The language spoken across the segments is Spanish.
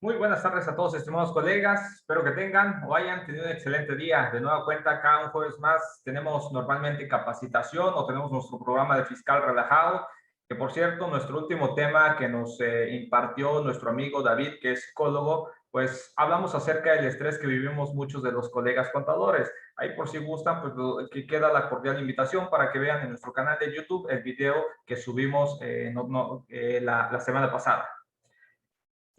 Muy buenas tardes a todos, estimados colegas. Espero que tengan o hayan tenido un excelente día. De nueva cuenta, acá un jueves más tenemos normalmente capacitación o tenemos nuestro programa de fiscal relajado, que por cierto, nuestro último tema que nos impartió nuestro amigo David, que es psicólogo, pues hablamos acerca del estrés que vivimos muchos de los colegas contadores. Ahí por si gustan, pues que queda la cordial invitación para que vean en nuestro canal de YouTube el video que subimos la semana pasada.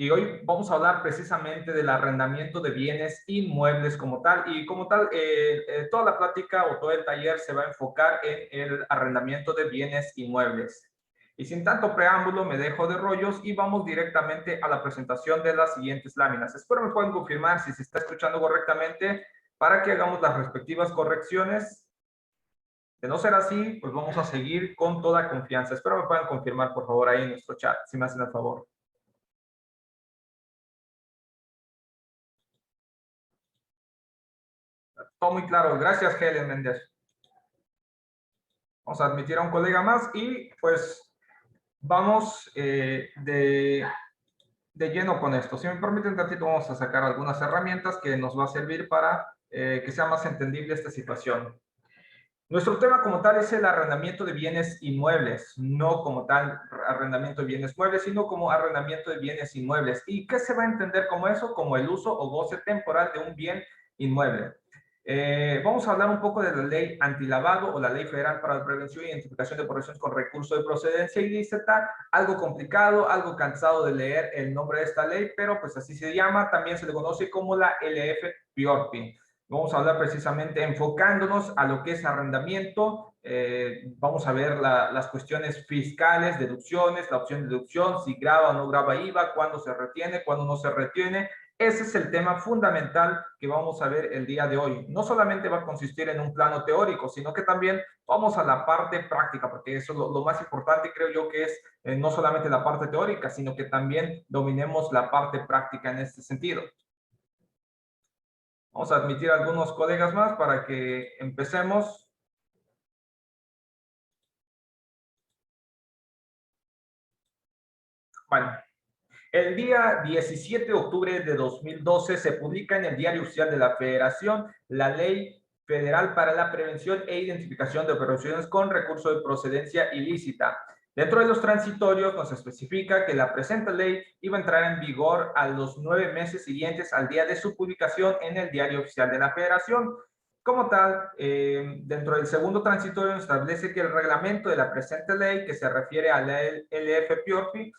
Y hoy vamos a hablar precisamente del arrendamiento de bienes inmuebles como tal. Y como tal, toda la plática o todo el taller se va a enfocar en el arrendamiento de bienes inmuebles. Y sin tanto preámbulo, me dejo de rollos y vamos directamente a la presentación de las siguientes láminas. Espero me puedan confirmar si se está escuchando correctamente para que hagamos las respectivas correcciones. De no ser así, pues vamos a seguir con toda confianza. Espero me puedan confirmar, por favor, ahí en nuestro chat, si me hacen el favor. Todo muy claro. Gracias, Helen Méndez. Vamos a admitir a un colega más y pues vamos de lleno con esto. Si me permiten tantito, vamos a sacar algunas herramientas que nos va a servir para que sea más entendible esta situación. Nuestro tema como tal es el arrendamiento de bienes inmuebles, no como tal arrendamiento de bienes muebles, sino como arrendamiento de bienes inmuebles. ¿Y qué se va a entender como eso? Como el uso o goce temporal de un bien inmueble. Vamos a hablar un poco de la ley antilavado o la ley federal para la prevención e identificación de operaciones con recurso de procedencia ilícita. Algo complicado, algo cansado de leer el nombre de esta ley, pero pues así se llama. También se le conoce como la LF Piorpi. Vamos a hablar precisamente enfocándonos a lo que es arrendamiento. Vamos a ver las cuestiones fiscales, deducciones, la opción de deducción, si graba o no graba IVA, cuándo se retiene, cuándo no se retiene. Ese es el tema fundamental que vamos a ver el día de hoy. No solamente va a consistir en un plano teórico, sino que también vamos a la parte práctica, porque eso es lo más importante, creo yo, que es no solamente la parte teórica, sino que también dominemos la parte práctica en este sentido. Vamos a admitir a algunos colegas más para que empecemos. Bueno, el día 17 de octubre de 2012 se publica en el Diario Oficial de la Federación la Ley Federal para la Prevención e Identificación de Operaciones con Recurso de Procedencia Ilícita. Dentro de los transitorios nos especifica que la presente ley iba a entrar en vigor a los 9 meses siguientes al día de su publicación en el Diario Oficial de la Federación. Como tal, dentro del segundo transitorio establece que el reglamento de la presente ley, que se refiere a la LF Piorpi,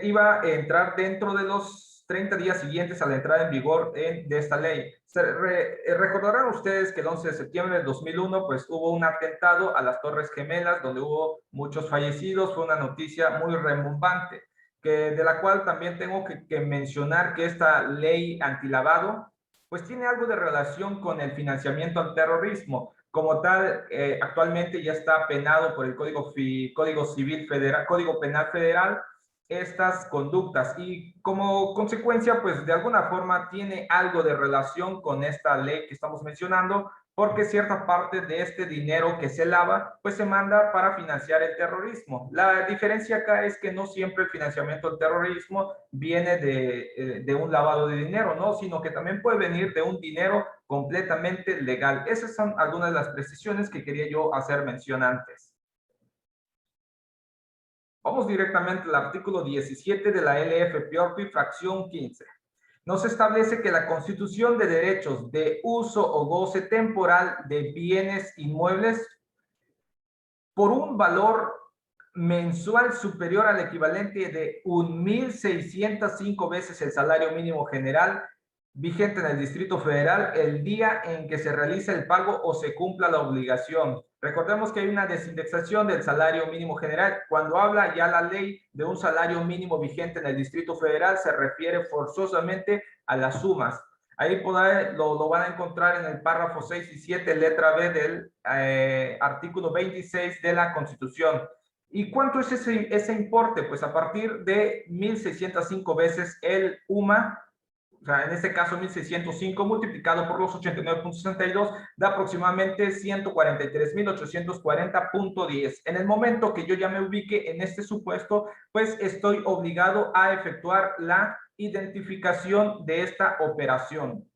iba a entrar dentro de los 30 días siguientes a la entrada en vigor de esta ley. Recordarán ustedes que el 11 de septiembre del 2001 pues hubo un atentado a las Torres Gemelas donde hubo muchos fallecidos. Fue una noticia muy remumbante, de la cual también tengo que mencionar que esta ley antilavado pues tiene algo de relación con el financiamiento al terrorismo. Como tal, actualmente ya está penado por el Código Civil Federal, Código Penal Federal, estas conductas, y como consecuencia, pues de alguna forma tiene algo de relación con esta ley que estamos mencionando, porque cierta parte de este dinero que se lava, pues se manda para financiar el terrorismo. La diferencia acá es que no siempre el financiamiento del terrorismo viene de un lavado de dinero, ¿no? Sino que también puede venir de un dinero completamente legal. Esas son algunas de las precisiones que quería yo hacer mención antes. Vamos directamente al artículo 17 de la LF Piorpi, fracción 15. Nos establece que la constitución de derechos de uso o goce temporal de bienes inmuebles por un valor mensual superior al equivalente de 1,605 veces el salario mínimo general vigente en el Distrito Federal el día en que se realiza el pago o se cumpla la obligación. Recordemos que hay una desindexación del salario mínimo general. Cuando habla ya la ley de un salario mínimo vigente en el Distrito Federal, se refiere forzosamente a las sumas. Ahí lo van a encontrar en el párrafo 6 y 7, letra B del artículo 26 de la Constitución. ¿Y cuánto es ese importe? Pues a partir de 1,605 veces el UMA sea, en este caso 1605 multiplicado por los 89.62 da aproximadamente 143.840.10. En el momento que yo ya me ubique en este supuesto, pues estoy obligado a efectuar la identificación de esta operación.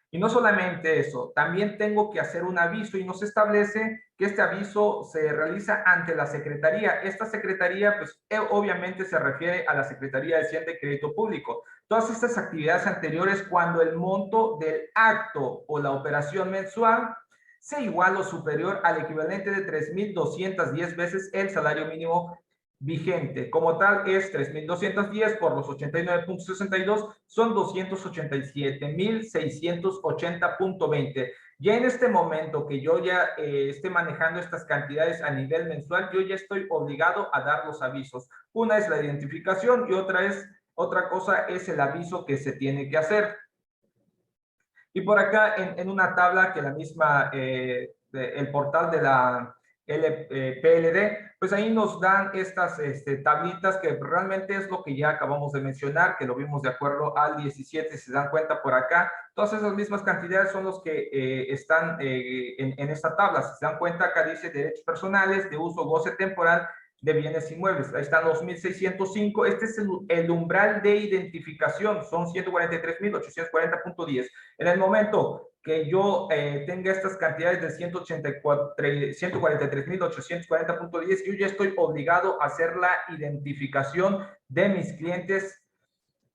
Y no solamente eso, también tengo que hacer un aviso y nos establece que este aviso se realiza ante la Secretaría. Esta Secretaría, pues obviamente se refiere a la Secretaría de Hacienda y Crédito Público. Todas estas actividades anteriores, cuando el monto del acto o la operación mensual sea igual o superior al equivalente de 3.210 veces el salario mínimo vigente. Como tal, es 3.210 por los 89.62, son 287.680.20. Ya en este momento que yo ya esté manejando estas cantidades a nivel mensual, yo ya estoy obligado a dar los avisos. Una es la identificación y otra cosa es el aviso que se tiene que hacer. Y por acá en una tabla que la misma, el portal de la PLD, pues ahí nos dan estas tablitas que realmente es lo que ya acabamos de mencionar, que lo vimos de acuerdo al 17, si se dan cuenta por acá, todas esas mismas cantidades son los que están en esta tabla. Si se dan cuenta, acá dice derechos personales de uso o goce temporal de bienes inmuebles. Ahí están los 1.605. Este es el umbral de identificación, son 143.840.10. En el momento que yo tenga estas cantidades de 143.840.10, yo ya estoy obligado a hacer la identificación de mis clientes.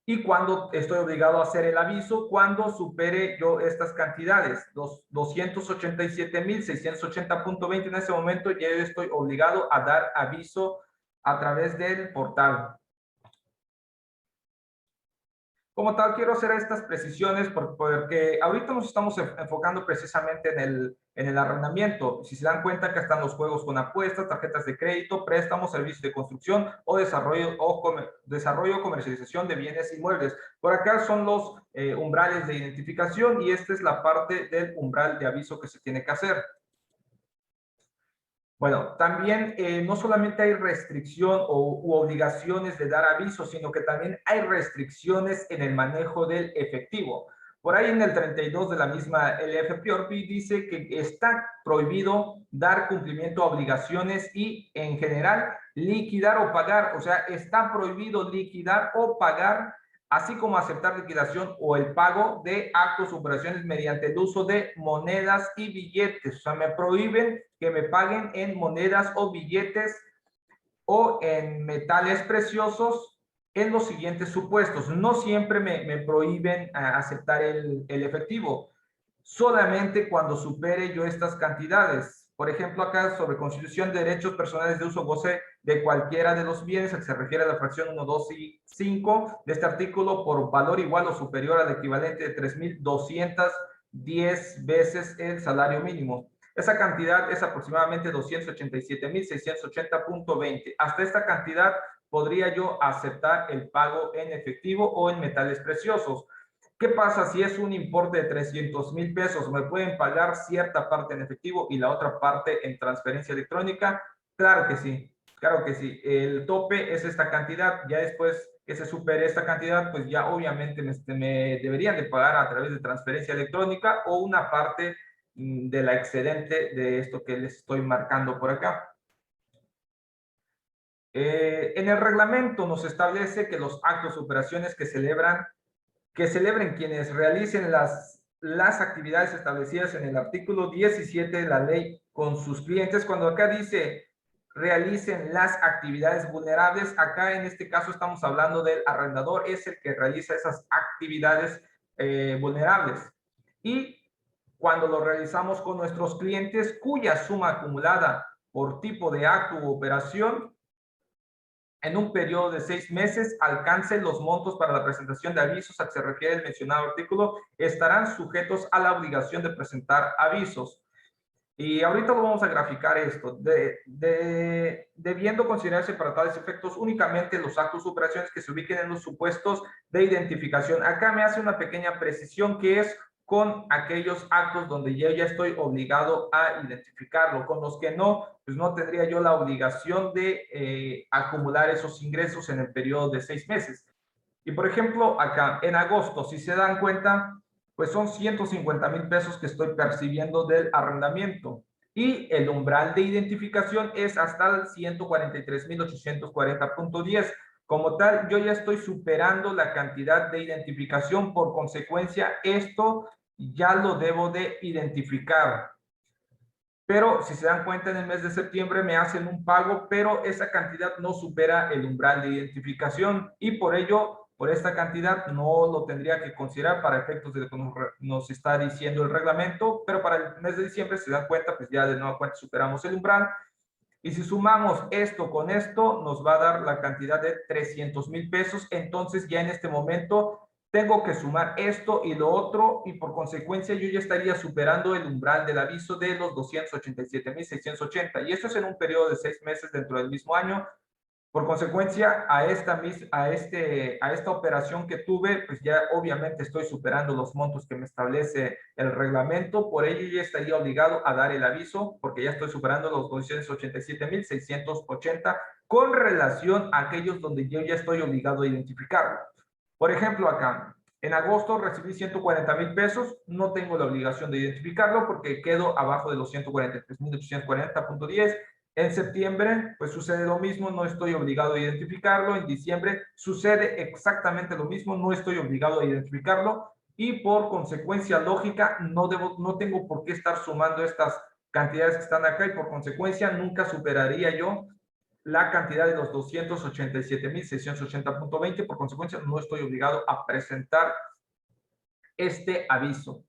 Y cuando estoy obligado a hacer el aviso, cuando supere yo estas cantidades, los 287.680.20, en ese momento ya yo estoy obligado a dar aviso a través del portal. Como tal, quiero hacer estas precisiones porque ahorita nos estamos enfocando precisamente en el arrendamiento. Si se dan cuenta, que están los juegos con apuestas, tarjetas de crédito, préstamos, servicios de construcción o desarrollo o comercialización de bienes inmuebles. Por acá son los umbrales de identificación y esta es la parte del umbral de aviso que se tiene que hacer. Bueno, también no solamente hay restricción u obligaciones de dar aviso, sino que también hay restricciones en el manejo del efectivo. Por ahí en el 32 de la misma LFPORPI dice que está prohibido dar cumplimiento a obligaciones y en general liquidar o pagar, o sea, está prohibido liquidar o pagar, así como aceptar liquidación o el pago de actos o operaciones mediante el uso de monedas y billetes. O sea, me prohíben que me paguen en monedas o billetes o en metales preciosos en los siguientes supuestos. No siempre me prohíben aceptar el efectivo, solamente cuando supere yo estas cantidades. Por ejemplo, acá sobre constitución de derechos personales de uso o goce de cualquiera de los bienes, a que se refiere a la fracción 1, 2 y 5 de este artículo, por valor igual o superior al equivalente de 3.210 veces el salario mínimo. Esa cantidad es aproximadamente 287.680.20. Hasta esta cantidad podría yo aceptar el pago en efectivo o en metales preciosos. ¿Qué pasa si es un importe de 300,000 pesos? ¿Me pueden pagar cierta parte en efectivo y la otra parte en transferencia electrónica? Claro que sí, claro que sí. El tope es esta cantidad. Ya después que se supere esta cantidad, pues ya obviamente me deberían de pagar a través de transferencia electrónica o una parte de la excedente de esto que les estoy marcando por acá. En el reglamento nos establece que los actos o operaciones que celebren quienes realicen las actividades establecidas en el artículo 17 de la ley con sus clientes. Cuando acá dice realicen las actividades vulnerables, acá en este caso estamos hablando del arrendador, es el que realiza esas actividades vulnerables. Y cuando lo realizamos con nuestros clientes, cuya suma acumulada por tipo de acto u operación en un periodo de 6 meses alcance los montos para la presentación de avisos a que se refiere el mencionado artículo, estarán sujetos a la obligación de presentar avisos. Y ahorita lo vamos a graficar esto. Debiendo considerarse para tales efectos únicamente los actos o operaciones que se ubiquen en los supuestos de identificación. Acá me hace una pequeña precisión que es con aquellos actos donde yo ya estoy obligado a identificarlo. Con los que no, pues no tendría yo la obligación de acumular esos ingresos en el periodo de 6 meses. Y por ejemplo, acá en agosto, si se dan cuenta, pues son 150,000 pesos que estoy percibiendo del arrendamiento. Y el umbral de identificación es hasta el 143,840.10. Como tal, yo ya estoy superando la cantidad de identificación. Por consecuencia, esto ya lo debo de identificar. Pero si se dan cuenta, en el mes de septiembre me hacen un pago, pero esa cantidad no supera el umbral de identificación y por ello, por esta cantidad no lo tendría que considerar para efectos de lo que nos está diciendo el reglamento, pero para el mes de diciembre, si se dan cuenta, pues ya de nueva cuenta superamos el umbral. Y si sumamos esto con esto, nos va a dar la cantidad de 300,000 pesos. Entonces ya en este momento tengo que sumar esto y lo otro y por consecuencia yo ya estaría superando el umbral del aviso de los 287,680. Y esto es en un periodo de 6 meses dentro del mismo año. Por consecuencia, a esta operación que tuve, pues ya obviamente estoy superando los montos que me establece el reglamento, por ello ya estaría obligado a dar el aviso, porque ya estoy superando los 287,680 con relación a aquellos donde yo ya estoy obligado a identificarlo. Por ejemplo, acá, en agosto recibí 140,000 pesos, no tengo la obligación de identificarlo porque quedo abajo de los 143,840.10. En septiembre, pues sucede lo mismo, no estoy obligado a identificarlo. En diciembre sucede exactamente lo mismo, no estoy obligado a identificarlo. Y por consecuencia lógica, no tengo por qué estar sumando estas cantidades que están acá y por consecuencia nunca superaría yo la cantidad de los 287,680.20. Por consecuencia, no estoy obligado a presentar este aviso,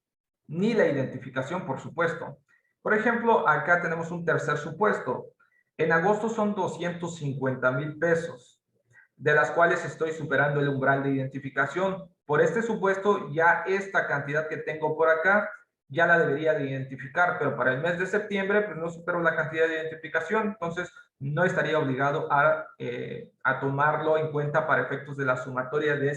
ni la identificación, por supuesto. Por ejemplo, acá tenemos un tercer supuesto. En agosto son 250,000 pesos, de las cuales estoy superando el umbral de identificación. Por este supuesto, ya esta cantidad que tengo por acá, ya la debería de identificar, pero para el mes de septiembre, pues no supero la cantidad de identificación, entonces no estaría obligado a tomarlo en cuenta para efectos de la sumatoria de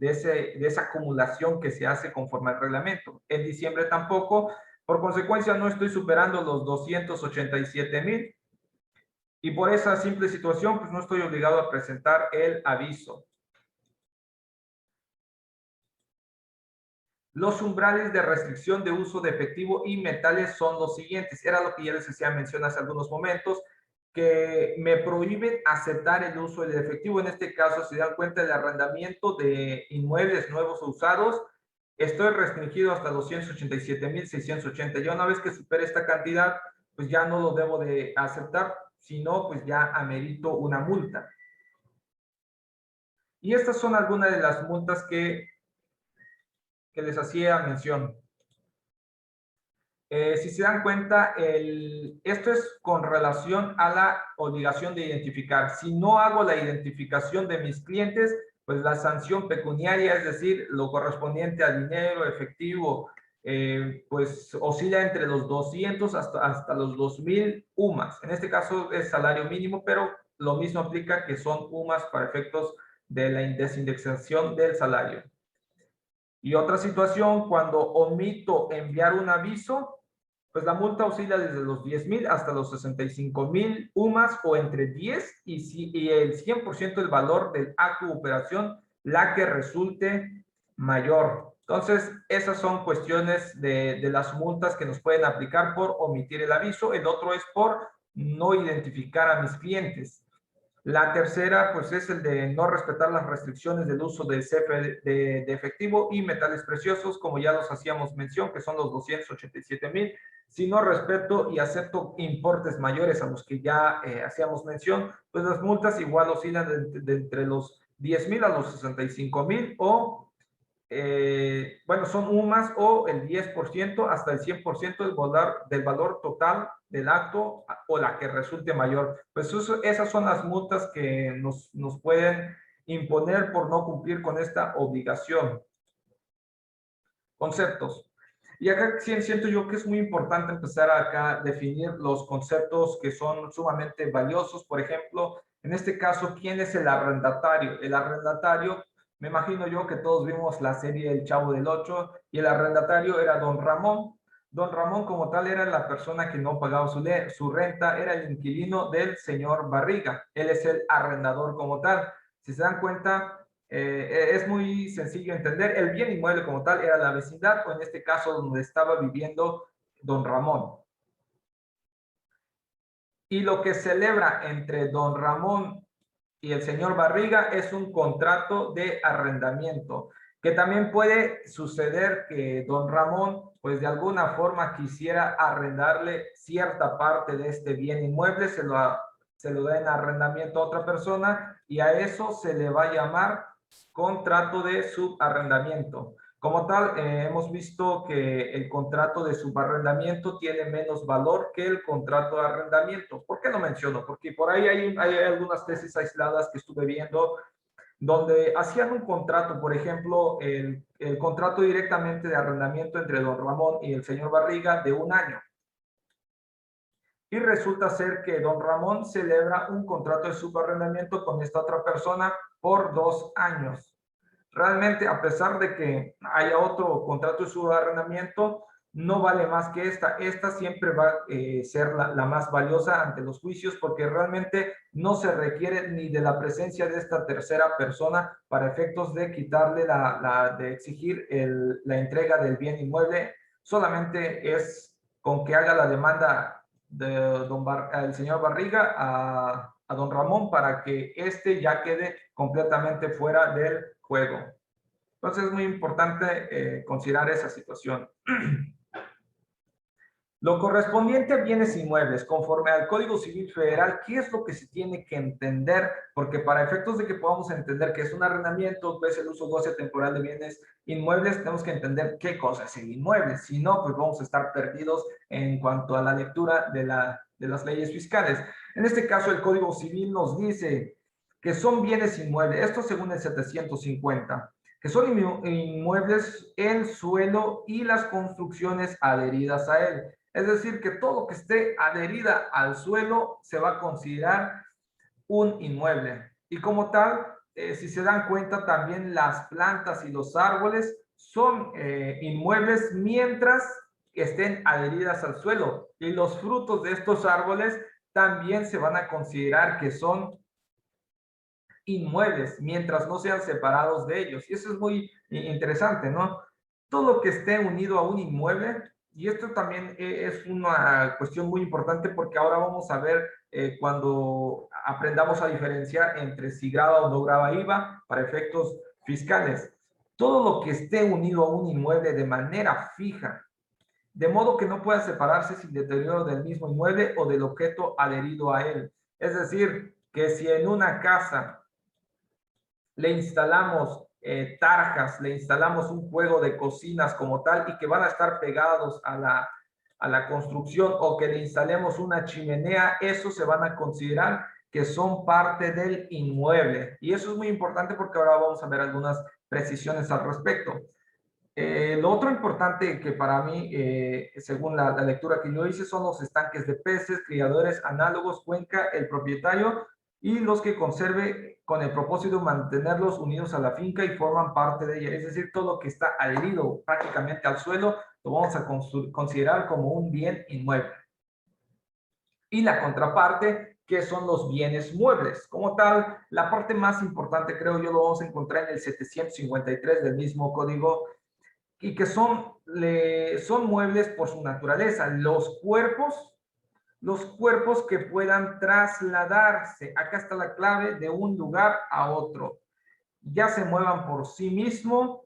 esa acumulación que se hace conforme al reglamento. En diciembre tampoco, por consecuencia no estoy superando los 287,000 y por esa simple situación pues no estoy obligado a presentar el aviso. Los umbrales de restricción de uso de efectivo y metales son los siguientes. Era lo que ya les hacía mención hace algunos momentos, que me prohíben aceptar el uso del efectivo. En este caso, si dan cuenta del arrendamiento de inmuebles nuevos o usados, estoy restringido hasta 287,680. Ya una vez que supere esta cantidad, pues ya no lo debo de aceptar, sino pues ya amerito una multa. Y estas son algunas de las multas que les hacía mención. Si se dan cuenta, esto es con relación a la obligación de identificar. Si no hago la identificación de mis clientes, pues la sanción pecuniaria, es decir, lo correspondiente a dinero, efectivo, pues oscila entre los 200 hasta los 2,000 UMAS. En este caso es salario mínimo, pero lo mismo aplica que son UMAS para efectos de la desindexación del salario. Y otra situación, cuando omito enviar un aviso, pues la multa oscila desde los 10,000 hasta los 65,000 UMAS o entre 10 y el 100% del valor del acto de operación, la que resulte mayor. Entonces, esas son cuestiones de las multas que nos pueden aplicar por omitir el aviso. El otro es por no identificar a mis clientes. La tercera, pues, es el de no respetar las restricciones del uso de efectivo y metales preciosos, como ya los hacíamos mención, que son los 287,000. Si no respeto y acepto importes mayores a los que ya hacíamos mención, pues las multas igual oscilan de entre los 10,000 a los 65,000 o bueno, son UMAS o el 10% hasta el 100% del valor total del acto o la que resulte mayor. Pues esas son las multas que nos pueden imponer por no cumplir con esta obligación. Conceptos. Y acá siento yo que es muy importante empezar acá a definir los conceptos que son sumamente valiosos. Por ejemplo, en este caso, ¿quién es el arrendatario? El arrendatario, me imagino yo que todos vimos la serie El Chavo del Ocho y el arrendatario era don Ramón. Don Ramón como tal era la persona que no pagaba su renta, era el inquilino del señor Barriga. Él es el arrendador como tal. Si se dan cuenta, Es muy sencillo entender. El bien inmueble como tal era la vecindad, o en este caso donde estaba viviendo don Ramón. Y lo que celebra entre don Ramón y el señor Barriga es un contrato de arrendamiento, que también puede suceder que don Ramón, pues de alguna forma quisiera arrendarle cierta parte de este bien inmueble, se lo da en arrendamiento a otra persona y a eso se le va a llamar contrato de subarrendamiento. Como tal, hemos visto que el contrato de subarrendamiento tiene menos valor que el contrato de arrendamiento. ¿Por qué lo menciono? Porque por ahí hay algunas tesis aisladas que estuve viendo donde hacían un contrato, por ejemplo, el contrato directamente de arrendamiento entre don Ramón y el señor Barriga de 1 año. Y resulta ser que don Ramón celebra un contrato de subarrendamiento con esta otra persona por 2 años. Realmente, a pesar de que haya otro contrato de subarrendamiento, no vale más que esta. Esta siempre va a ser la más valiosa ante los juicios porque realmente no se requiere ni de la presencia de esta tercera persona para efectos de quitarle de exigir la entrega del bien inmueble. Solamente es con que haga la demanda del señor Barriga a don Ramón para que éste ya quede completamente fuera del juego. Entonces es muy importante considerar esa situación. Lo correspondiente a bienes inmuebles, conforme al Código Civil Federal, ¿qué es lo que se tiene que entender? Porque para efectos de que podamos entender que es un arrendamiento, pues el uso goce temporal de bienes inmuebles, tenemos que entender qué cosa es el inmueble. Si no, pues vamos a estar perdidos en cuanto a la lectura de las leyes fiscales. En este caso, el Código Civil nos dice que son bienes inmuebles, esto según el 750, que son inmuebles el suelo y las construcciones adheridas a él. Es decir, que todo lo que esté adherida al suelo se va a considerar un inmueble. Y como tal, si se dan cuenta, también las plantas y los árboles son inmuebles mientras estén adheridas al suelo. Y los frutos de estos árboles también se van a considerar que son inmuebles mientras no sean separados de ellos. Y eso es muy interesante, ¿no? Todo lo que esté unido a un inmueble, y esto también es una cuestión muy importante porque ahora vamos a ver cuando aprendamos a diferenciar entre si graba o no graba IVA para efectos fiscales. Todo lo que esté unido a un inmueble de manera fija, de modo que no pueda separarse sin deterioro del mismo inmueble o del objeto adherido a él. Es decir, que si en una casa le instalamos tarjas, le instalamos un juego de cocinas como tal y que van a estar pegados a la construcción o que le instalemos una chimenea, eso se van a considerar que son parte del inmueble. Y eso es muy importante porque ahora vamos a ver algunas precisiones al respecto. Lo otro importante que para mí, según la lectura que yo hice, son los estanques de peces, criadores análogos, cuenca, el propietario y los que conserve con el propósito de mantenerlos unidos a la finca y forman parte de ella. Es decir, todo lo que está adherido prácticamente al suelo lo vamos a considerar como un bien inmueble. Y la contraparte, que son los bienes muebles. Como tal, la parte más importante, creo yo, lo vamos a encontrar en el 753 del mismo código y que son muebles por su naturaleza. Los cuerpos que puedan trasladarse, acá está la clave, de un lugar a otro, ya se muevan por sí mismo,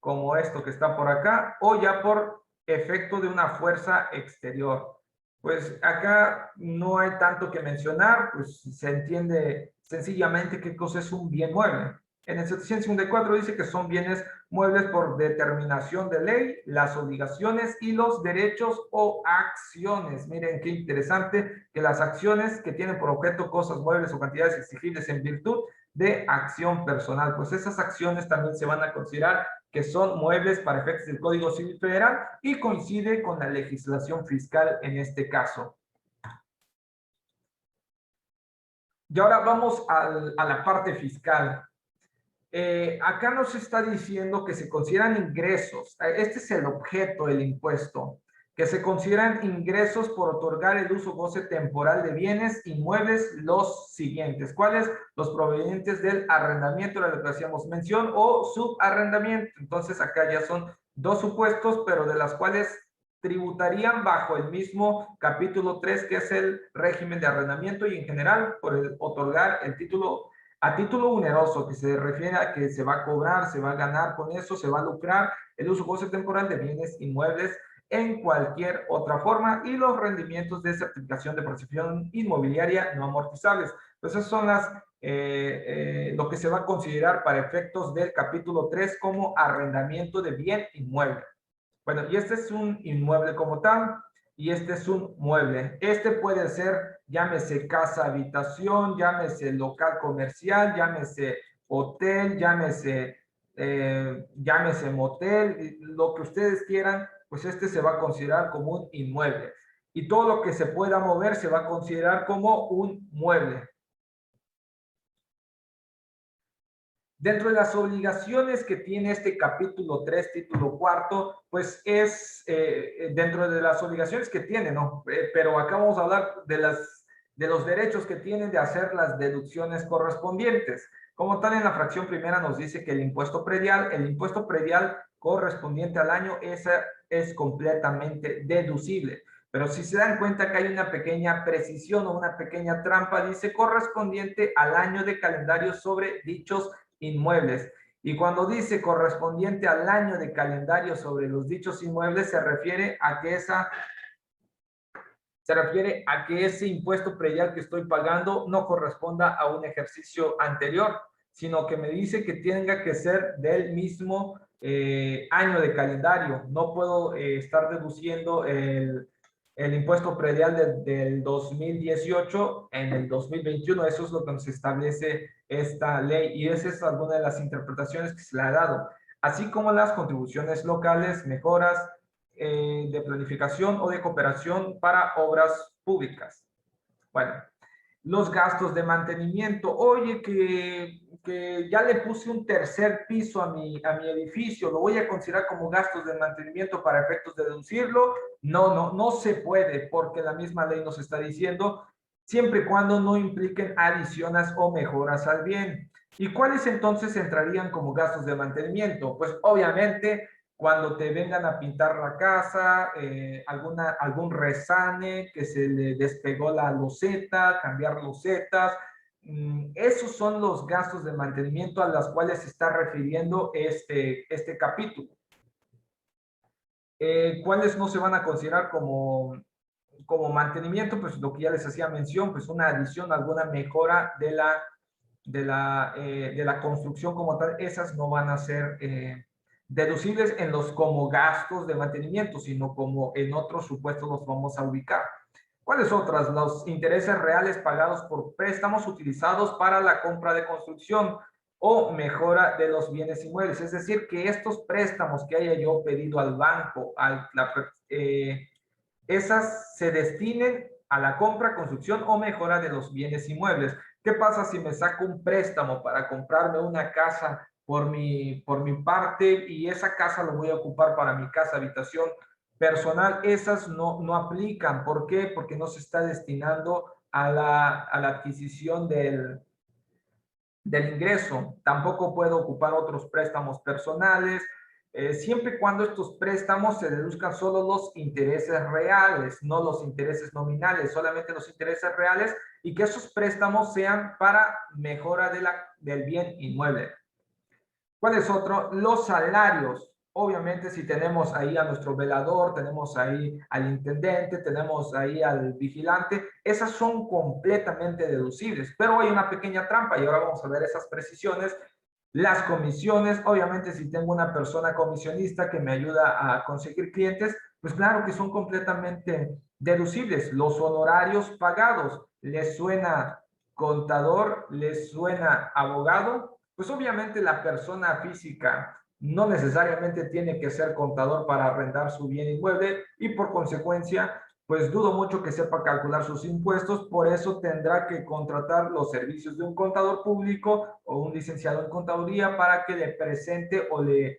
como esto que está por acá, o ya por efecto de una fuerza exterior. Pues acá no hay tanto que mencionar, pues se entiende sencillamente qué cosa es un bien mueble. En el 754 dice que son bienes muebles por determinación de ley, las obligaciones y los derechos o acciones. Miren qué interesante que las acciones que tienen por objeto cosas muebles o cantidades exigibles en virtud de acción personal, pues esas acciones también se van a considerar que son muebles para efectos del Código Civil Federal y coincide con la legislación fiscal en este caso. Y ahora vamos a la parte fiscal. Acá nos está diciendo que se consideran ingresos. Este es el objeto del impuesto, que se consideran ingresos por otorgar el uso goce temporal de bienes inmuebles los siguientes. ¿Cuáles? Los provenientes del arrendamiento, de lo que hacíamos mención, o subarrendamiento. Entonces acá ya son dos supuestos, pero de las cuales tributarían bajo el mismo capítulo 3, que es el régimen de arrendamiento, y en general por el otorgar el título a título oneroso, que se refiere a que se va a cobrar, se va a ganar con eso, se va a lucrar el uso goce temporal de bienes inmuebles en cualquier otra forma, y los rendimientos de certificación de prestación inmobiliaria no amortizables. Pues esas son lo que se va a considerar para efectos del capítulo 3 como arrendamiento de bien inmueble. Bueno, y este es un inmueble como tal, y este es un mueble. Este puede ser, llámese casa habitación, llámese local comercial, llámese hotel, llámese motel, lo que ustedes quieran, pues este se va a considerar como un inmueble. Y todo lo que se pueda mover se va a considerar como un mueble. Dentro de las obligaciones que tiene este capítulo 3, título cuarto, pues es dentro de las obligaciones que tiene, ¿no? Pero acá vamos a hablar de los derechos que tienen de hacer las deducciones correspondientes. Como tal, en la fracción primera nos dice que el impuesto predial correspondiente al año, esa es completamente deducible. Pero si se dan cuenta que hay una pequeña precisión o una pequeña trampa, dice correspondiente al año de calendario sobre dichos inmuebles. Y cuando dice correspondiente al año de calendario sobre los dichos inmuebles, se refiere a que ese impuesto predial que estoy pagando no corresponda a un ejercicio anterior, sino que me dice que tenga que ser del mismo año de calendario. No puedo estar deduciendo el impuesto predial del 2018 en el 2021. Eso es lo que nos establece esta ley, y esa es alguna de las interpretaciones que se le ha dado, así como las contribuciones locales, mejoras de planificación o de cooperación para obras públicas. Bueno, los gastos de mantenimiento. Oye, que ya le puse un tercer piso a mi edificio, ¿lo voy a considerar como gastos de mantenimiento para efectos de deducirlo? No se puede, porque la misma ley nos está diciendo, siempre y cuando no impliquen adiciones o mejoras al bien. ¿Y cuáles entonces entrarían como gastos de mantenimiento? Pues obviamente cuando te vengan a pintar la casa, algún resane, que se le despegó la loseta, cambiar losetas. Esos son los gastos de mantenimiento a los cuales se está refiriendo este capítulo. ¿Cuáles no se van a considerar como mantenimiento? Pues lo que ya les hacía mención, pues una adición, alguna mejora de la construcción como tal, esas no van a ser deducibles como gastos de mantenimiento, sino como en otros supuestos los vamos a ubicar. ¿Cuáles otras? Los intereses reales pagados por préstamos utilizados para la compra de construcción o mejora de los bienes inmuebles. Es decir, que estos préstamos que haya yo pedido al banco, esas se destinen a la compra, construcción o mejora de los bienes inmuebles. ¿Qué pasa si me saco un préstamo para comprarme una casa por mi parte, y esa casa lo voy a ocupar para mi casa, habitación personal? Esas no aplican. ¿Por qué? Porque no se está destinando a la adquisición del ingreso. Tampoco puedo ocupar otros préstamos personales, siempre y cuando estos préstamos se deduzcan solo los intereses reales, no los intereses nominales, solamente los intereses reales, y que esos préstamos sean para mejora del bien inmueble. ¿Cuál es otro? Los salarios. Obviamente, si tenemos ahí a nuestro velador, tenemos ahí al intendente, tenemos ahí al vigilante, esas son completamente deducibles, pero hay una pequeña trampa, y ahora vamos a ver esas precisiones. Las comisiones, obviamente, si tengo una persona comisionista que me ayuda a conseguir clientes, pues claro que son completamente deducibles. Los honorarios pagados, ¿les suena contador? ¿Les suena abogado? Pues obviamente la persona física no necesariamente tiene que ser contador para arrendar su bien inmueble, y por consecuencia, pues dudo mucho que sepa calcular sus impuestos. Por eso tendrá que contratar los servicios de un contador público o un licenciado en contaduría para que le presente o le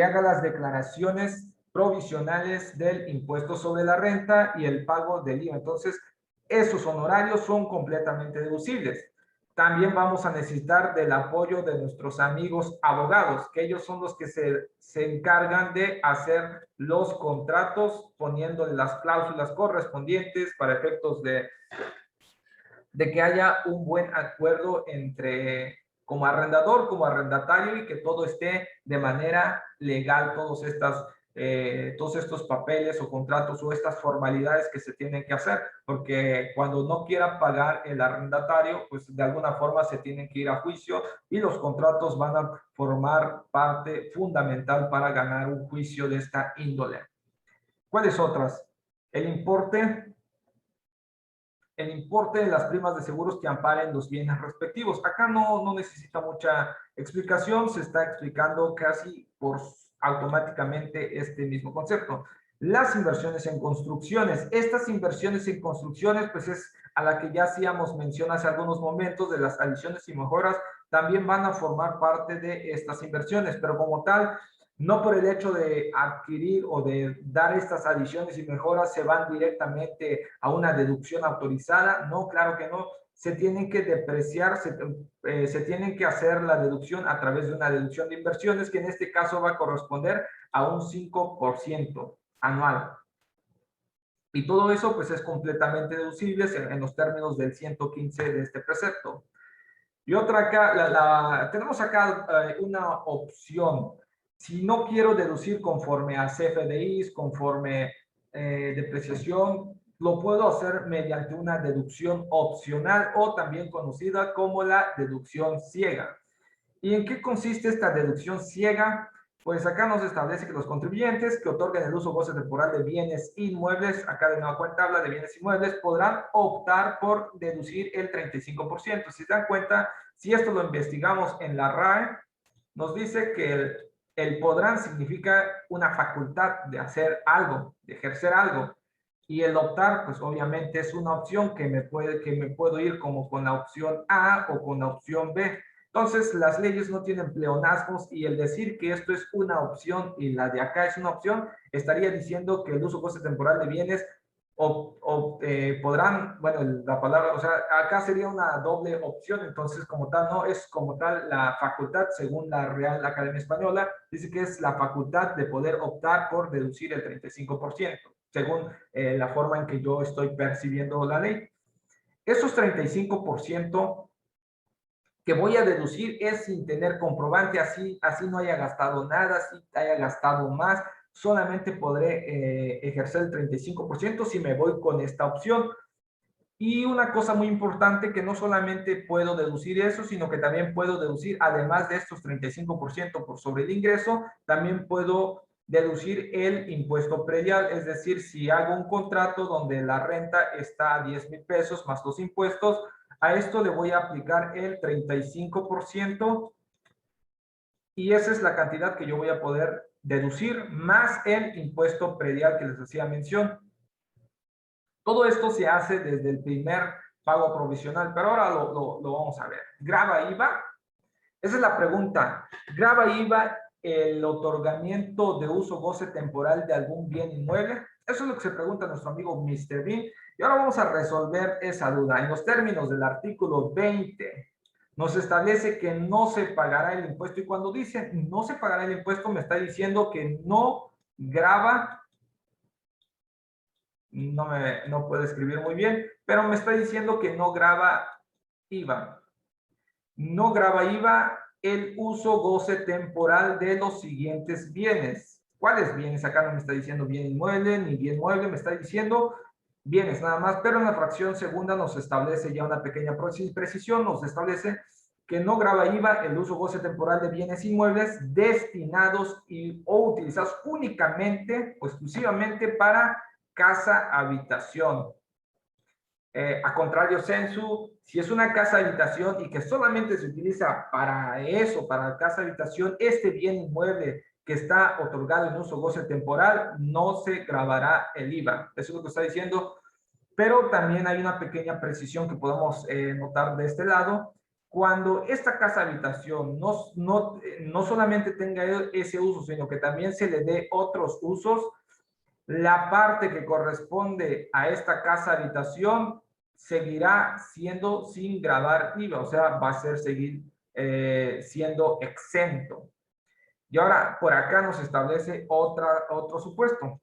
haga las declaraciones provisionales del impuesto sobre la renta y el pago del IVA. Entonces, esos honorarios son completamente deducibles. También vamos a necesitar del apoyo de nuestros amigos abogados, que ellos son los que se encargan de hacer los contratos, poniéndole las cláusulas correspondientes para efectos de que haya un buen acuerdo entre como arrendador, como arrendatario y que todo esté de manera legal, todos estos papeles o contratos o estas formalidades que se tienen que hacer, porque cuando no quiera pagar el arrendatario, pues de alguna forma se tienen que ir a juicio y los contratos van a formar parte fundamental para ganar un juicio de esta índole. ¿Cuáles otras? El importe de las primas de seguros que amparen los bienes respectivos. Acá no necesita mucha explicación, se está explicando casi por automáticamente este mismo concepto. Las inversiones en construcciones. Estas inversiones en construcciones, pues es a la que ya hacíamos mención hace algunos momentos de las adiciones y mejoras, también van a formar parte de estas inversiones, pero como tal, no por el hecho de adquirir o de dar estas adiciones y mejoras se van directamente a una deducción autorizada. No, claro que no. Se tienen que depreciar, se tienen que hacer la deducción a través de una deducción de inversiones, que en este caso va a corresponder a un 5% anual. Y todo eso pues es completamente deducible en los términos del 115 de este precepto. Y otra acá, tenemos acá una opción. Si no quiero deducir conforme a CFDIs, conforme depreciación, lo puedo hacer mediante una deducción opcional o también conocida como la deducción ciega. ¿Y en qué consiste esta deducción ciega? Pues acá nos establece que los contribuyentes que otorguen el uso o goce temporal de bienes inmuebles, acá de nueva cuenta habla de bienes inmuebles, podrán optar por deducir el 35%. Si se dan cuenta, si esto lo investigamos en la RAE, nos dice que el podrán significa una facultad de hacer algo, de ejercer algo. Y el optar, pues obviamente es una opción que me puedo ir como con la opción A o con la opción B. Entonces, las leyes no tienen pleonasmos y el decir que esto es una opción y la de acá es una opción, estaría diciendo que el uso o goce temporal de bienes podrán, bueno, la palabra, o sea, acá sería una doble opción, entonces como tal, no es como tal la facultad, según la Real Academia Española, dice que es la facultad de poder optar por deducir el 35%, según la forma en que yo estoy percibiendo la ley. Esos 35% que voy a deducir es sin tener comprobante, así no haya gastado nada, así haya gastado más, solamente podré ejercer el 35% si me voy con esta opción. Y una cosa muy importante, que no solamente puedo deducir eso, sino que también puedo deducir, además de estos 35% por sobre el ingreso, también puedo deducir el impuesto predial, es decir, si hago un contrato donde la renta está a 10,000 pesos más los impuestos, a esto le voy a aplicar el 35% y esa es la cantidad que yo voy a poder deducir más el impuesto predial que les hacía mención. Todo esto se hace desde el primer pago provisional, pero ahora lo vamos a ver. ¿Grava IVA? Esa es la pregunta. ¿Grava IVA el otorgamiento de uso o goce temporal de algún bien inmueble? Eso es lo que se pregunta nuestro amigo Mr. Bean. Y ahora vamos a resolver esa duda. En los términos del artículo 20, nos establece que no se pagará el impuesto. Y cuando dice no se pagará el impuesto, me está diciendo que no grava, no puedo escribir muy bien, pero me está diciendo que no grava IVA. No grava IVA el uso goce temporal de los siguientes bienes. ¿Cuáles bienes? Acá no me está diciendo bien inmueble ni bien mueble, me está diciendo bienes nada más, pero en la fracción segunda nos establece ya una pequeña precisión, nos establece que no grava IVA el uso goce temporal de bienes inmuebles destinados o utilizados únicamente o exclusivamente para casa habitación. A contrario, Sensu, si es una casa habitación y que solamente se utiliza para eso, para casa habitación, este bien inmueble que está otorgado en uso goce temporal, no se gravará el IVA. Eso es lo que está diciendo. Pero también hay una pequeña precisión que podemos notar de este lado, Cuando esta casa habitación no solamente tenga ese uso, sino que también se le dé otros usos, la parte que corresponde a esta casa habitación seguirá siendo sin gravar IVA, o sea, va a seguir siendo exento. Y ahora, por acá nos establece otro supuesto.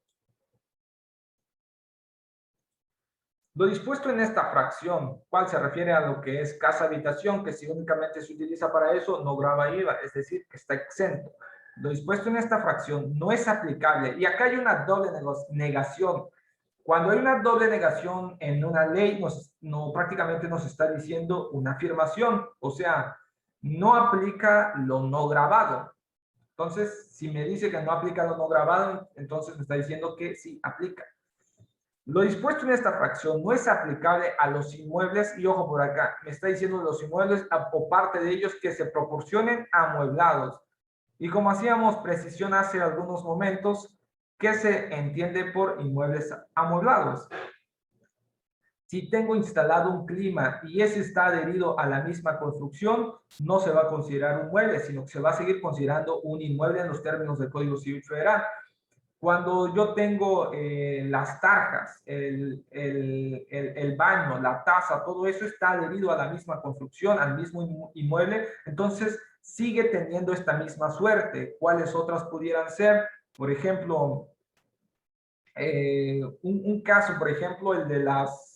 Lo dispuesto en esta fracción, ¿cuál se refiere a lo que es casa-habitación, que si únicamente se utiliza para eso, no grava IVA, es decir, que está exento? Lo dispuesto en esta fracción no es aplicable. Y acá hay una doble negación. Cuando hay una doble negación en una ley, prácticamente nos está diciendo una afirmación, o sea, no aplica lo no grabado. Entonces, si me dice que no aplica lo no grabado, entonces me está diciendo que sí aplica. Lo dispuesto en esta fracción no es aplicable a los inmuebles, y ojo por acá, me está diciendo los inmuebles o parte de ellos que se proporcionen amueblados. Y como hacíamos precisión hace algunos momentos, ¿qué se entiende por inmuebles amueblados? Si tengo instalado un clima y ese está adherido a la misma construcción, no se va a considerar un mueble, sino que se va a seguir considerando un inmueble en los términos del Código Civil Federal. Cuando yo tengo las tarjas, el baño, la taza, todo eso está adherido a la misma construcción, al mismo inmueble, entonces sigue teniendo esta misma suerte. ¿Cuáles otras pudieran ser? Por ejemplo, un caso, por ejemplo, el de las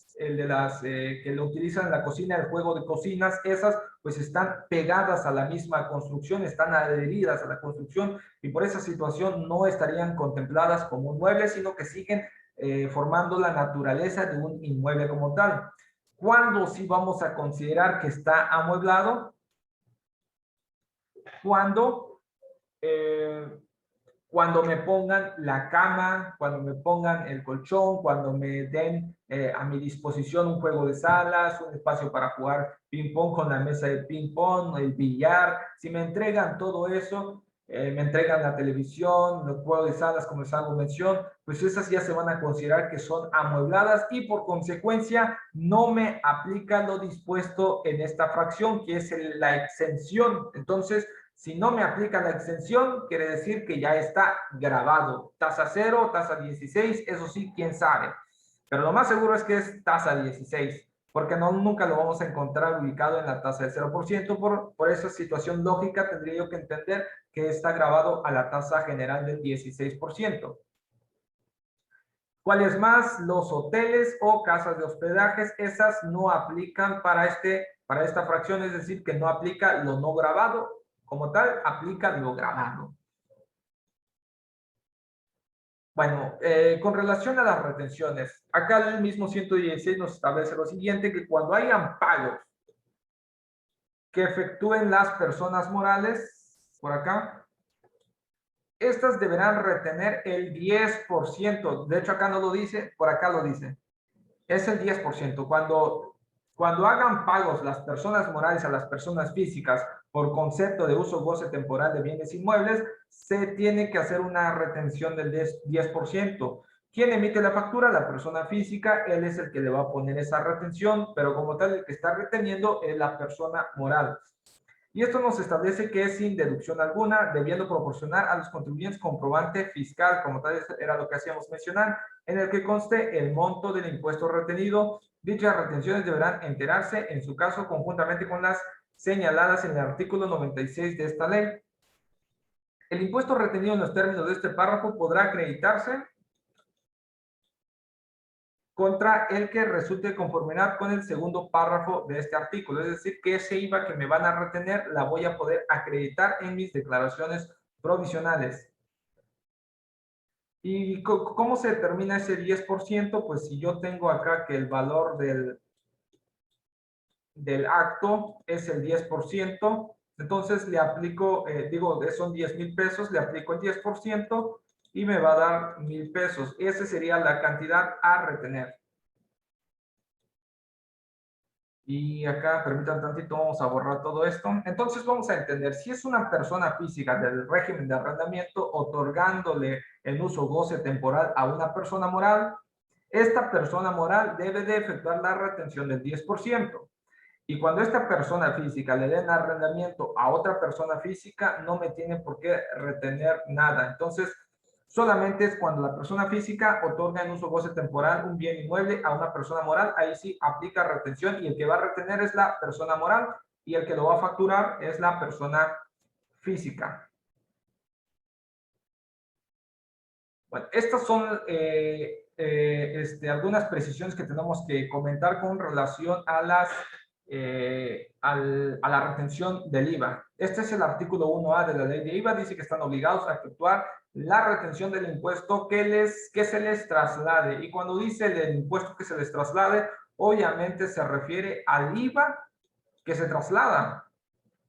que lo utilizan en la cocina, el juego de cocinas, esas pues están pegadas a la misma construcción, están adheridas a la construcción, y por esa situación no estarían contempladas como un mueble, sino que siguen formando la naturaleza de un inmueble como tal. ¿Cuándo sí vamos a considerar que está amueblado? Cuando me pongan la cama, cuando me pongan el colchón, cuando me den a mi disposición un juego de salas, un espacio para jugar ping pong con la mesa de ping pong, el billar. Si me entregan todo eso, me entregan la televisión, los juegos de salas, como les hago mención, pues esas ya se van a considerar que son amuebladas, y por consecuencia no me aplica lo dispuesto en esta fracción, que es la exención. Entonces, si no me aplica la exención, quiere decir que ya está grabado. Tasa 0, tasa 16, eso sí, quién sabe. Pero lo más seguro es que es tasa 16, porque nunca lo vamos a encontrar ubicado en la tasa del 0%. Por esa situación lógica, tendría yo que entender que está grabado a la tasa general del 16%. ¿Cuáles más? Los hoteles o casas de hospedajes, esas no aplican para esta fracción, es decir, que no aplica lo no grabado. Como tal, aplica lo grabado. Bueno, con relación a las retenciones, acá el mismo 116 nos establece lo siguiente, que cuando hayan pagos que efectúen las personas morales, por acá, estas deberán retener el 10%. De hecho, acá no lo dice, por acá lo dice. Es el 10%. Cuando hagan pagos las personas morales a las personas físicas por concepto de uso o goce temporal de bienes inmuebles, se tiene que hacer una retención del 10%. ¿Quién emite la factura? La persona física. Él es el que le va a poner esa retención, pero como tal, el que está reteniendo es la persona moral. Y esto nos establece que es sin deducción alguna, debiendo proporcionar a los contribuyentes comprobante fiscal, como tal era lo que hacíamos mencionar, en el que conste el monto del impuesto retenido. Dichas retenciones deberán enterarse, en su caso, conjuntamente con las señaladas en el artículo 96 de esta ley. El impuesto retenido en los términos de este párrafo podrá acreditarse contra el que resulte conformidad con el segundo párrafo de este artículo. Es decir, que ese IVA que me van a retener la voy a poder acreditar en mis declaraciones provisionales. ¿Y cómo se determina ese 10%? Pues si yo tengo acá que el valor del acto es el 10%, entonces le aplico, son 10,000 pesos, le aplico el 10% y me va a dar 1,000 pesos. Esa sería la cantidad a retener. Y acá, permítanme tantito, vamos a borrar todo esto. Entonces vamos a entender, si es una persona física del régimen de arrendamiento otorgándole el uso o goce temporal a una persona moral, esta persona moral debe de efectuar la retención del 10%. Y cuando esta persona física le den arrendamiento a otra persona física, no me tiene por qué retener nada. Entonces, solamente es cuando la persona física otorga en uso goce temporal un bien inmueble a una persona moral, ahí sí aplica retención y el que va a retener es la persona moral y el que lo va a facturar es la persona física. Bueno, estas son algunas precisiones que tenemos que comentar con relación a a la retención del IVA. Este es el artículo 1A de la ley de IVA, dice que están obligados a efectuar la retención del impuesto que se les traslade. Y cuando dice el impuesto que se les traslade, obviamente se refiere al IVA que se traslada.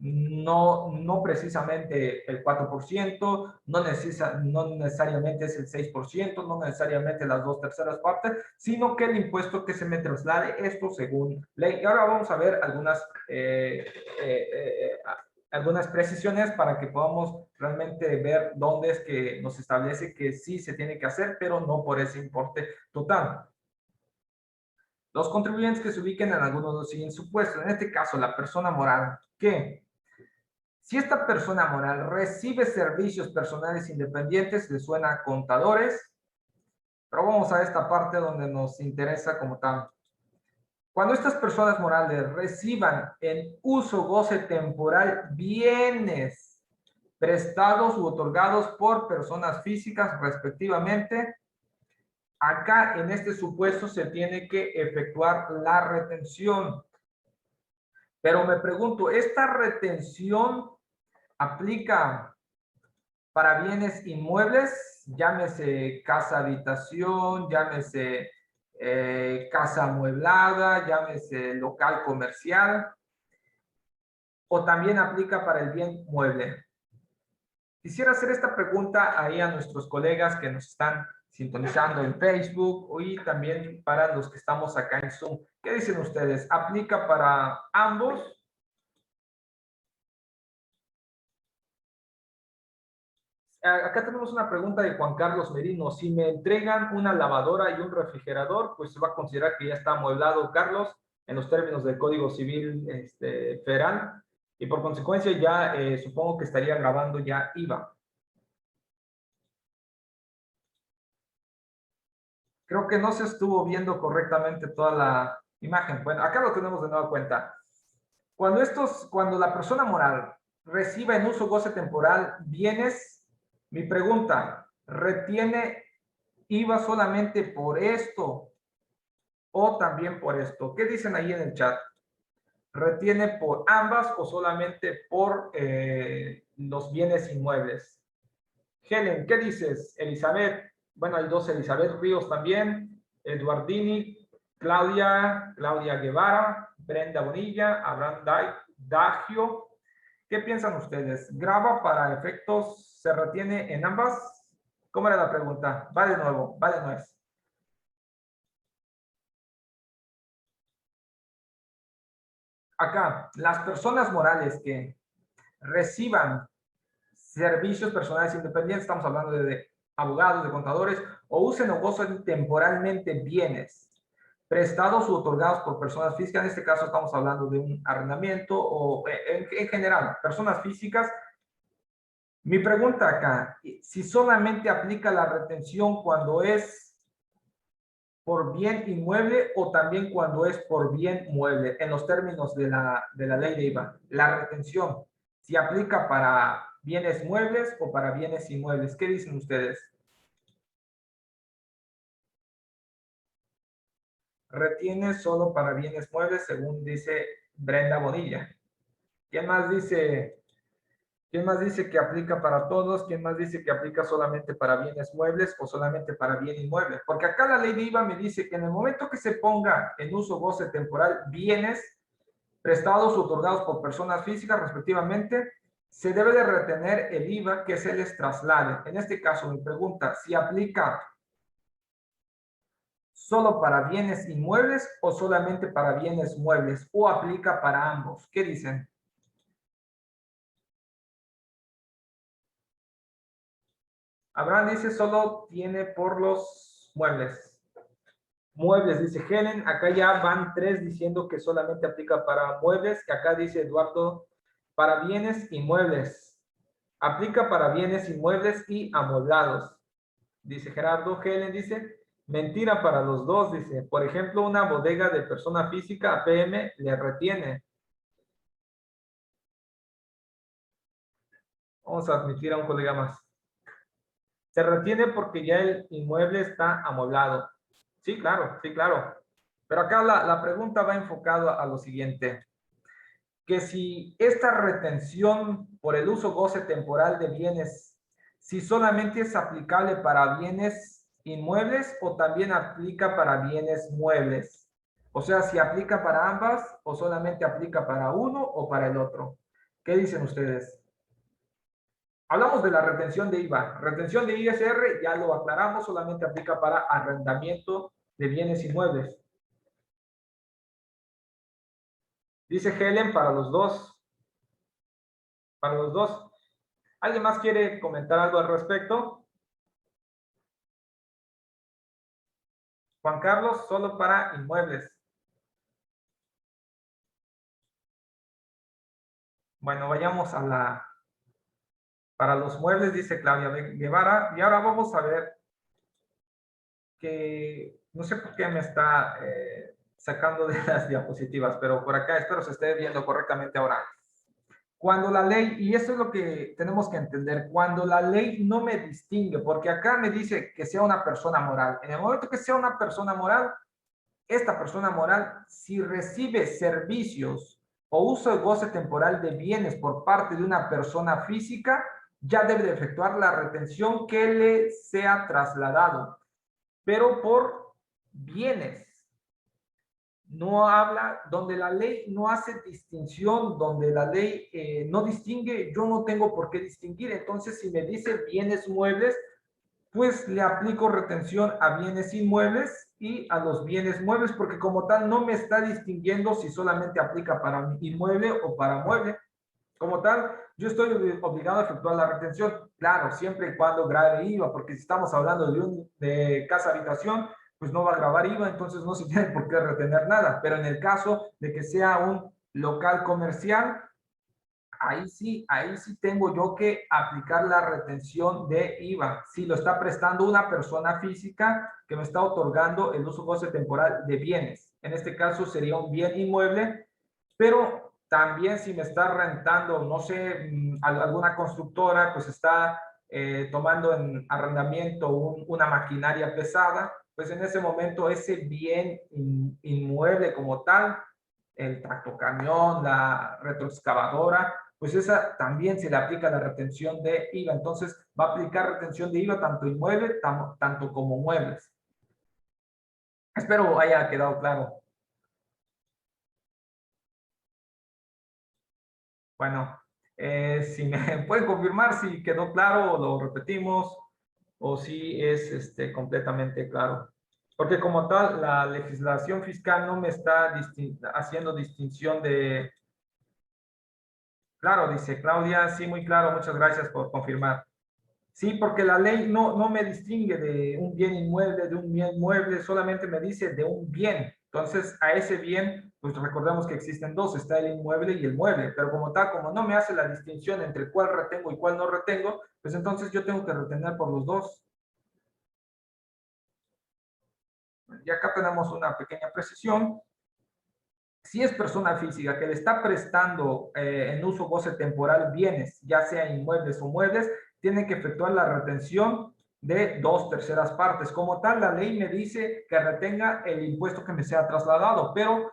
No precisamente el 4%, no necesariamente es el 6%, no necesariamente las 2/3 partes, sino que el impuesto que se me traslade, esto según ley. Y ahora vamos a ver algunas precisiones para que podamos realmente ver dónde es que nos establece que sí se tiene que hacer, pero no por ese importe total. Los contribuyentes que se ubiquen en alguno de los siguientes supuestos, en este caso la persona moral, que si esta persona moral recibe servicios personales independientes, le suena a contadores, pero vamos a esta parte donde nos interesa como tal. Cuando estas personas morales reciban en uso goce temporal bienes prestados u otorgados por personas físicas respectivamente, acá en este supuesto se tiene que efectuar la retención. Pero me pregunto, ¿esta retención aplica para bienes inmuebles, llámese casa habitación, llámese casa amueblada, llámese local comercial, o también aplica para el bien mueble? Quisiera hacer esta pregunta ahí a nuestros colegas que nos están sintonizando en Facebook y también para los que estamos acá en Zoom. ¿Qué dicen ustedes? ¿Aplica para ambos? Acá tenemos una pregunta de Juan Carlos Merino. Si me entregan una lavadora y un refrigerador, pues se va a considerar que ya está amueblado, Carlos, en los términos del Código Civil Federal, y por consecuencia ya supongo que estaría grabando ya IVA. Creo que no se estuvo viendo correctamente toda la imagen. Bueno, acá lo tenemos de nueva cuenta. Cuando la persona moral reciba en uso goce temporal bienes, mi pregunta, ¿retiene IVA solamente por esto o también por esto? ¿Qué dicen ahí en el chat? ¿Retiene por ambas o solamente por los bienes inmuebles? Helen, ¿qué dices? Elizabeth, bueno, hay dos Elizabeth Ríos también, Eduardini, Claudia Guevara, Brenda Bonilla, Abraham Dagio. ¿Qué piensan ustedes? ¿Graba para efectos, se retiene en ambas? ¿Cómo era la pregunta? Va de nuevo, va de nuevo. Acá, las personas morales que reciban servicios personales independientes, estamos hablando de abogados, de contadores, o usen o gocen temporalmente bienes prestados u otorgados por personas físicas, en este caso estamos hablando de un arrendamiento o en general, personas físicas. Mi pregunta acá, si solamente aplica la retención cuando es por bien inmueble o también cuando es por bien mueble, en los términos de la ley de IVA. La retención, si aplica para bienes muebles o para bienes inmuebles. ¿Qué dicen ustedes? Retiene solo para bienes muebles, según dice Brenda Bonilla. ¿Quién más dice? ¿Quién más dice que aplica para todos? ¿Quién más dice que aplica solamente para bienes muebles o solamente para bien inmueble? Porque acá la ley de IVA me dice que en el momento que se ponga en uso goce temporal bienes prestados o otorgados por personas físicas respectivamente, se debe de retener el IVA que se les traslade. En este caso, mi pregunta, si aplica solo para bienes inmuebles o solamente para bienes muebles o aplica para ambos. ¿Qué dicen? Abraham dice solo tiene por los muebles. Muebles, dice Helen. Acá ya van 3 diciendo que solamente aplica para muebles. Que acá dice Eduardo, para bienes inmuebles. Aplica para bienes inmuebles y amueblados. Dice Gerardo. Helen dice, mentira para los dos. Dice, por ejemplo, una bodega de persona física, APM, le retiene. Vamos a admitir a un colega más. Se retiene porque ya el inmueble está amueblado. Sí, claro, sí, claro. Pero acá la pregunta va enfocada a lo siguiente. Que si esta retención por el uso goce temporal de bienes, si solamente es aplicable para bienes inmuebles o también aplica para bienes muebles. O sea, si aplica para ambas o solamente aplica para uno o para el otro. ¿Qué dicen ustedes? Hablamos de la retención de IVA. Retención de ISR, ya lo aclaramos, solamente aplica para arrendamiento de bienes inmuebles. Dice Helen para los dos. Para los dos. ¿Alguien más quiere comentar algo al respecto? Juan Carlos, solo para inmuebles. Bueno, vayamos a la... Para los muebles, dice Claudia Guevara. Y ahora vamos a ver que... No sé por qué me está sacando de las diapositivas, pero por acá espero se esté viendo correctamente ahora. Cuando la ley, y eso es lo que tenemos que entender, cuando la ley no me distingue, porque acá me dice que sea una persona moral. En el momento que sea una persona moral, esta persona moral, si recibe servicios o uso de goce temporal de bienes por parte de una persona física, ya debe de efectuar la retención que le sea trasladado, pero por bienes. No habla, donde la ley no hace distinción, donde la ley no distingue, yo no tengo por qué distinguir. Entonces, si me dice bienes muebles, pues le aplico retención a bienes inmuebles y a los bienes muebles, porque como tal no me está distinguiendo si solamente aplica para inmueble o para mueble. Como tal, yo estoy obligado a efectuar la retención, claro, siempre y cuando grave IVA, porque si estamos hablando de casa habitación, pues no va a grabar IVA, entonces no se tiene por qué retener nada. Pero en el caso de que sea un local comercial, ahí sí tengo yo que aplicar la retención de IVA. Si lo está prestando una persona física que me está otorgando el uso goce temporal de bienes. En este caso sería un bien inmueble, pero también si me está rentando, no sé, alguna constructora, pues está tomando en arrendamiento una maquinaria pesada, pues en ese momento ese bien inmueble como tal, el tractocamión, la retroexcavadora, pues esa también se le aplica la retención de IVA. Entonces va a aplicar retención de IVA tanto inmueble, tanto como muebles. Espero haya quedado claro. Bueno, si me pueden confirmar si quedó claro o lo repetimos o si es completamente claro. Porque como tal, la legislación fiscal no me está haciendo distinción de... Claro, dice Claudia, sí, muy claro, muchas gracias por confirmar. Sí, porque la ley no me distingue de un bien inmueble, de un bien mueble, solamente me dice de un bien. Entonces, a ese bien, pues recordemos que existen dos, está el inmueble y el mueble, pero como tal, como no me hace la distinción entre cuál retengo y cuál no retengo, pues entonces yo tengo que retener por los dos. Y acá tenemos una pequeña precisión. Si es persona física que le está prestando en uso goce temporal bienes, ya sea inmuebles o muebles, tiene que efectuar la retención de 2/3 partes. Como tal, la ley me dice que retenga el impuesto que me sea trasladado, pero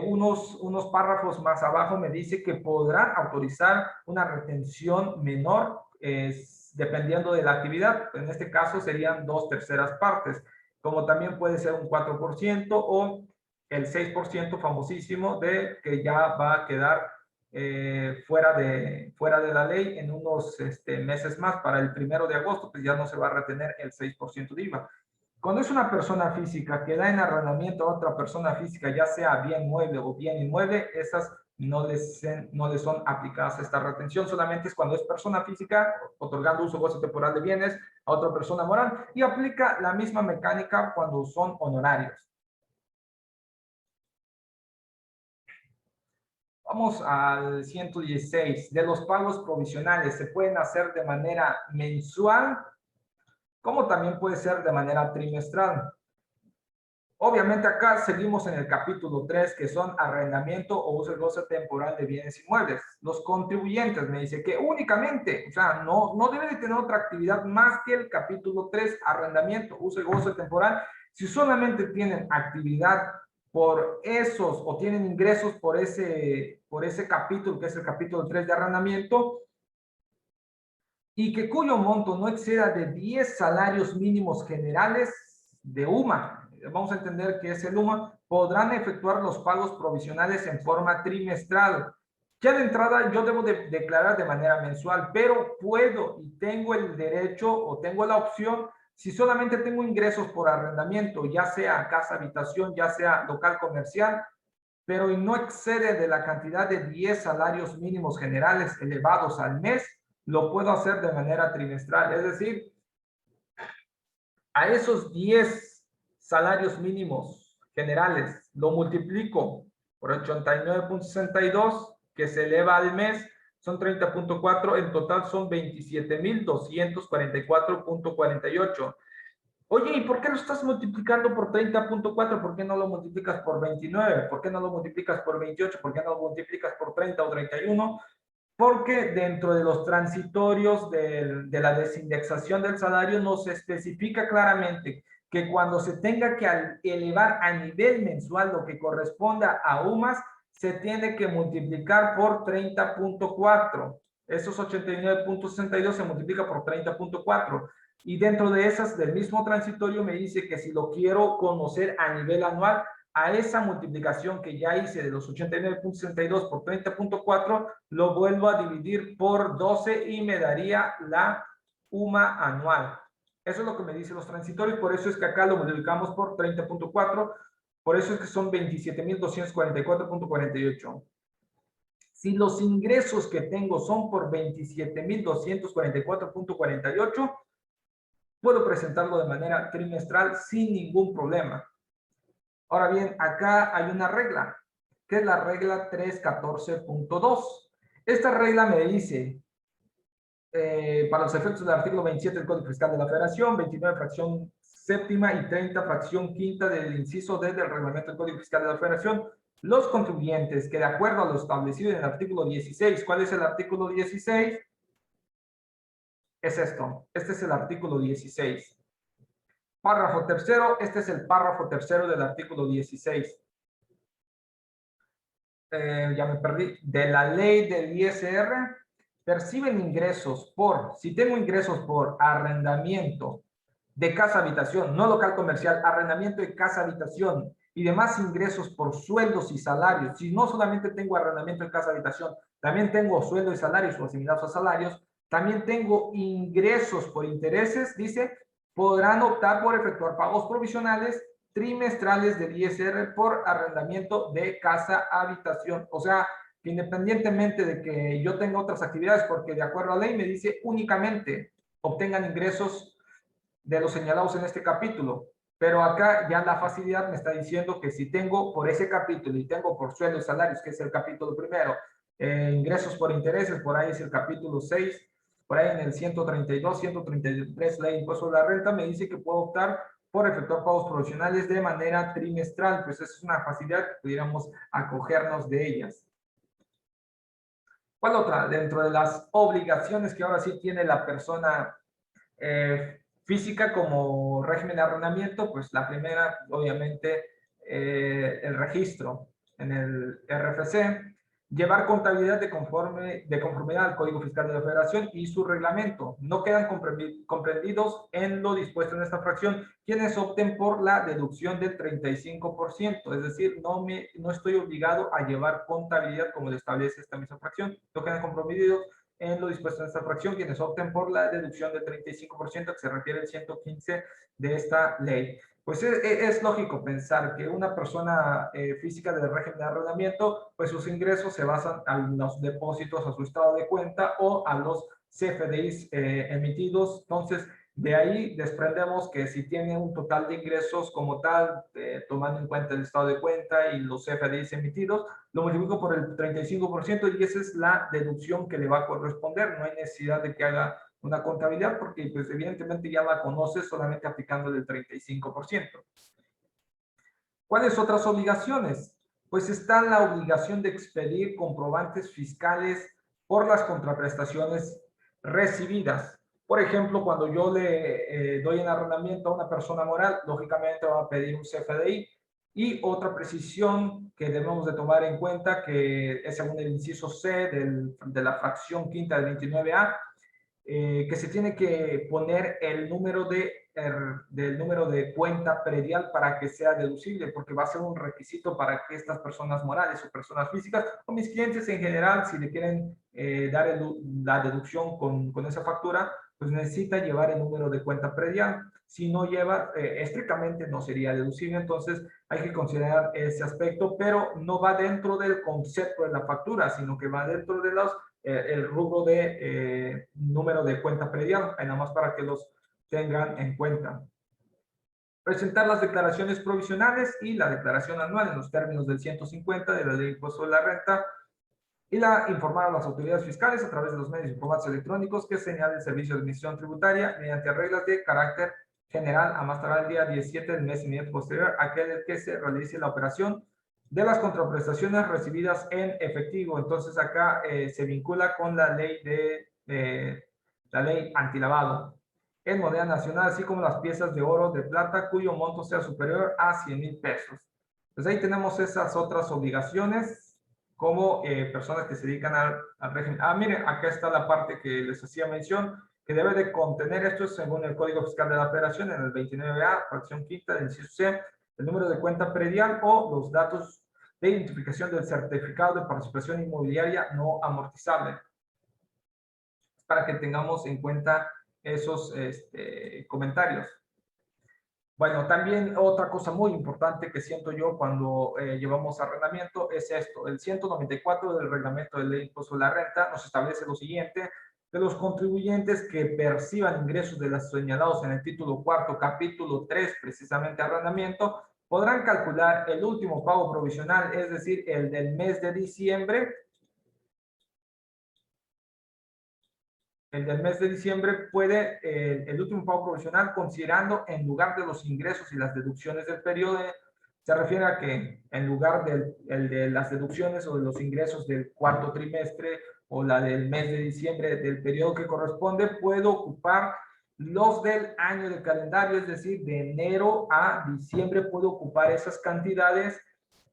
unos párrafos más abajo me dice que podrá autorizar una retención menor dependiendo de la actividad. En este caso serían 2/3 partes, como también puede ser un 4% o el 6% famosísimo de que ya va a quedar fuera de la ley en unos meses más. Para el 1 de agosto, pues ya no se va a retener el 6% de IVA. Cuando es una persona física que da en arrendamiento a otra persona física, ya sea bien mueble o bien inmueble, esas no les son aplicadas esta retención, solamente es cuando es persona física otorgando uso goce temporal de bienes a otra persona moral y aplica la misma mecánica cuando son honorarios. Vamos al 116. De los pagos provisionales, se pueden hacer de manera mensual, como también puede ser de manera trimestral. Obviamente acá seguimos en el capítulo 3, que son arrendamiento o uso y goce temporal de bienes inmuebles. Los contribuyentes me dice que únicamente, o sea, no debe de tener otra actividad más que el capítulo 3, arrendamiento, uso y goce temporal. Si solamente tienen actividad por esos o tienen ingresos por ese capítulo, que es el capítulo 3 de arrendamiento, y que cuyo monto no exceda de 10 salarios mínimos generales de UMA, vamos a entender que es el UMA, podrán efectuar los pagos provisionales en forma trimestral. Ya de entrada yo debo de declarar de manera mensual, pero puedo y tengo el derecho o tengo la opción, si solamente tengo ingresos por arrendamiento, ya sea casa habitación, ya sea local comercial, pero no excede de la cantidad de 10 salarios mínimos generales elevados al mes, lo puedo hacer de manera trimestral. Es decir, a esos 10 salarios mínimos generales lo multiplico por 89.62, que se eleva al mes, son 30.4, en total son 27,244.48. Oye, ¿y por qué lo estás multiplicando por 30.4? ¿Por qué no lo multiplicas por 29? ¿Por qué no lo multiplicas por 28? ¿Por qué no lo multiplicas por 30 o 31? Porque dentro de los transitorios de la desindexación del salario nos especifica claramente que cuando se tenga que elevar a nivel mensual lo que corresponda a UMAS, se tiene que multiplicar por 30.4. Esos 89.62 se multiplica por 30.4. Y dentro de esas, del mismo transitorio, me dice que si lo quiero conocer a nivel anual, a esa multiplicación que ya hice de los 89.62 por 30.4, lo vuelvo a dividir por 12 y me daría la UMA anual. Eso es lo que me dicen los transitorios, por eso es que acá lo multiplicamos por 30.4, por eso es que son 27,244.48. Si los ingresos que tengo son por 27,244.48, puedo presentarlo de manera trimestral sin ningún problema. Ahora bien, acá hay una regla, que es la regla 314.2. Esta regla me dice, para los efectos del artículo 27 del Código Fiscal de la Federación, 29 fracción séptima y 30 fracción quinta del inciso D del Reglamento del Código Fiscal de la Federación, los contribuyentes que de acuerdo a lo establecido en el artículo 16, ¿cuál es el artículo 16? Es esto, este es el artículo 16. Párrafo tercero, este es el párrafo tercero del artículo 16. Ya me perdí. De la ley del ISR, perciben ingresos si tengo ingresos por arrendamiento de casa habitación, no local comercial, arrendamiento de casa habitación y demás ingresos por sueldos y salarios. Si no solamente tengo arrendamiento de casa habitación, también tengo sueldos y salarios o asimilados a salarios, también tengo ingresos por intereses, dice, podrán optar por efectuar pagos provisionales trimestrales del ISR por arrendamiento de casa habitación. O sea, que independientemente de que yo tenga otras actividades, porque de acuerdo a la ley me dice únicamente obtengan ingresos de los señalados en este capítulo. Pero acá ya la facilidad me está diciendo que si tengo por ese capítulo y tengo por sueldos y salarios, que es el capítulo primero, ingresos por intereses, por ahí es el capítulo 6, por ahí en el 132, 133, ley de impuesto de la renta, me dice que puedo optar por efectuar pagos provisionales de manera trimestral. Pues es una facilidad que pudiéramos acogernos de ellas. ¿Cuál otra? Dentro de las obligaciones que ahora sí tiene la persona física como régimen de arrendamiento, pues la primera, obviamente, el registro en el RFC, llevar contabilidad de conformidad al Código Fiscal de la Federación y su reglamento. No quedan comprendidos en lo dispuesto en esta fracción quienes opten por la deducción del 35%, es decir, no estoy obligado a llevar contabilidad como lo establece esta misma fracción. No quedan comprometidos en lo dispuesto en esta fracción quienes opten por la deducción del 35% que se refiere al 115 de esta ley. Pues es lógico pensar que una persona física del régimen de arrendamiento, pues sus ingresos se basan en los depósitos a su estado de cuenta o a los CFDIs emitidos. Entonces, De ahí desprendemos que si tiene un total de ingresos como tal, tomando en cuenta el estado de cuenta y los CFDIs emitidos, lo multiplico por el 35% y esa es la deducción que le va a corresponder. No hay necesidad de que haga una contabilidad porque pues evidentemente ya la conoce solamente aplicándole el 35%. ¿Cuáles otras obligaciones? Pues está la obligación de expedir comprobantes fiscales por las contraprestaciones recibidas. Por ejemplo, cuando yo le doy en arrendamiento a una persona moral, lógicamente va a pedir un CFDI. Y otra precisión que debemos de tomar en cuenta, que es según el inciso C de la fracción quinta del 29A, que se tiene que poner el número del número de cuenta predial para que sea deducible, porque va a ser un requisito para que estas personas morales o personas físicas, o mis clientes en general, si le quieren dar la deducción con esa factura, pues necesita llevar el número de cuenta predial. Si no lleva, estrictamente no sería deducible, entonces hay que considerar ese aspecto, pero no va dentro del concepto de la factura, sino que va dentro de el rubro de número de cuenta predial, nada más para que los tengan en cuenta. Presentar las declaraciones provisionales y la declaración anual en los términos del 150 de la Ley de Impuesto de la Renta y informar a las autoridades fiscales a través de los medios informáticos electrónicos que señale el Servicio de Administración Tributaria mediante reglas de carácter general a más tardar el día 17 del mes inmediato posterior a aquel que se realice la operación de las contraprestaciones recibidas en efectivo. Entonces acá se vincula con la ley la ley antilavado en moneda nacional, así como las piezas de oro, de plata, cuyo monto sea superior a 100,000 pesos. Pues ahí tenemos esas otras obligaciones como personas que se dedican al régimen. Miren, acá está la parte que les hacía mención, que debe de contener, esto es según el Código Fiscal de la Federación, en el 29A, fracción quinta del inciso C, el número de cuenta predial o los datos de identificación del certificado de participación inmobiliaria no amortizable. Para que tengamos en cuenta esos comentarios. Bueno, también otra cosa muy importante que siento yo cuando llevamos arrendamiento es esto. El 194 del Reglamento de Ley de Impuesto de la Renta nos establece lo siguiente: que los contribuyentes que perciban ingresos de los señalados en el título cuarto, capítulo 3, precisamente arrendamiento, podrán calcular el último pago provisional, es decir, el del mes de diciembre. El del mes de diciembre puede, el último pago provisional, considerando en lugar de los ingresos y las deducciones del periodo, se refiere a que en lugar de las deducciones o de los ingresos del cuarto trimestre o la del mes de diciembre del periodo que corresponde, puedo ocupar los del año de calendario, es decir, de enero a diciembre puedo ocupar esas cantidades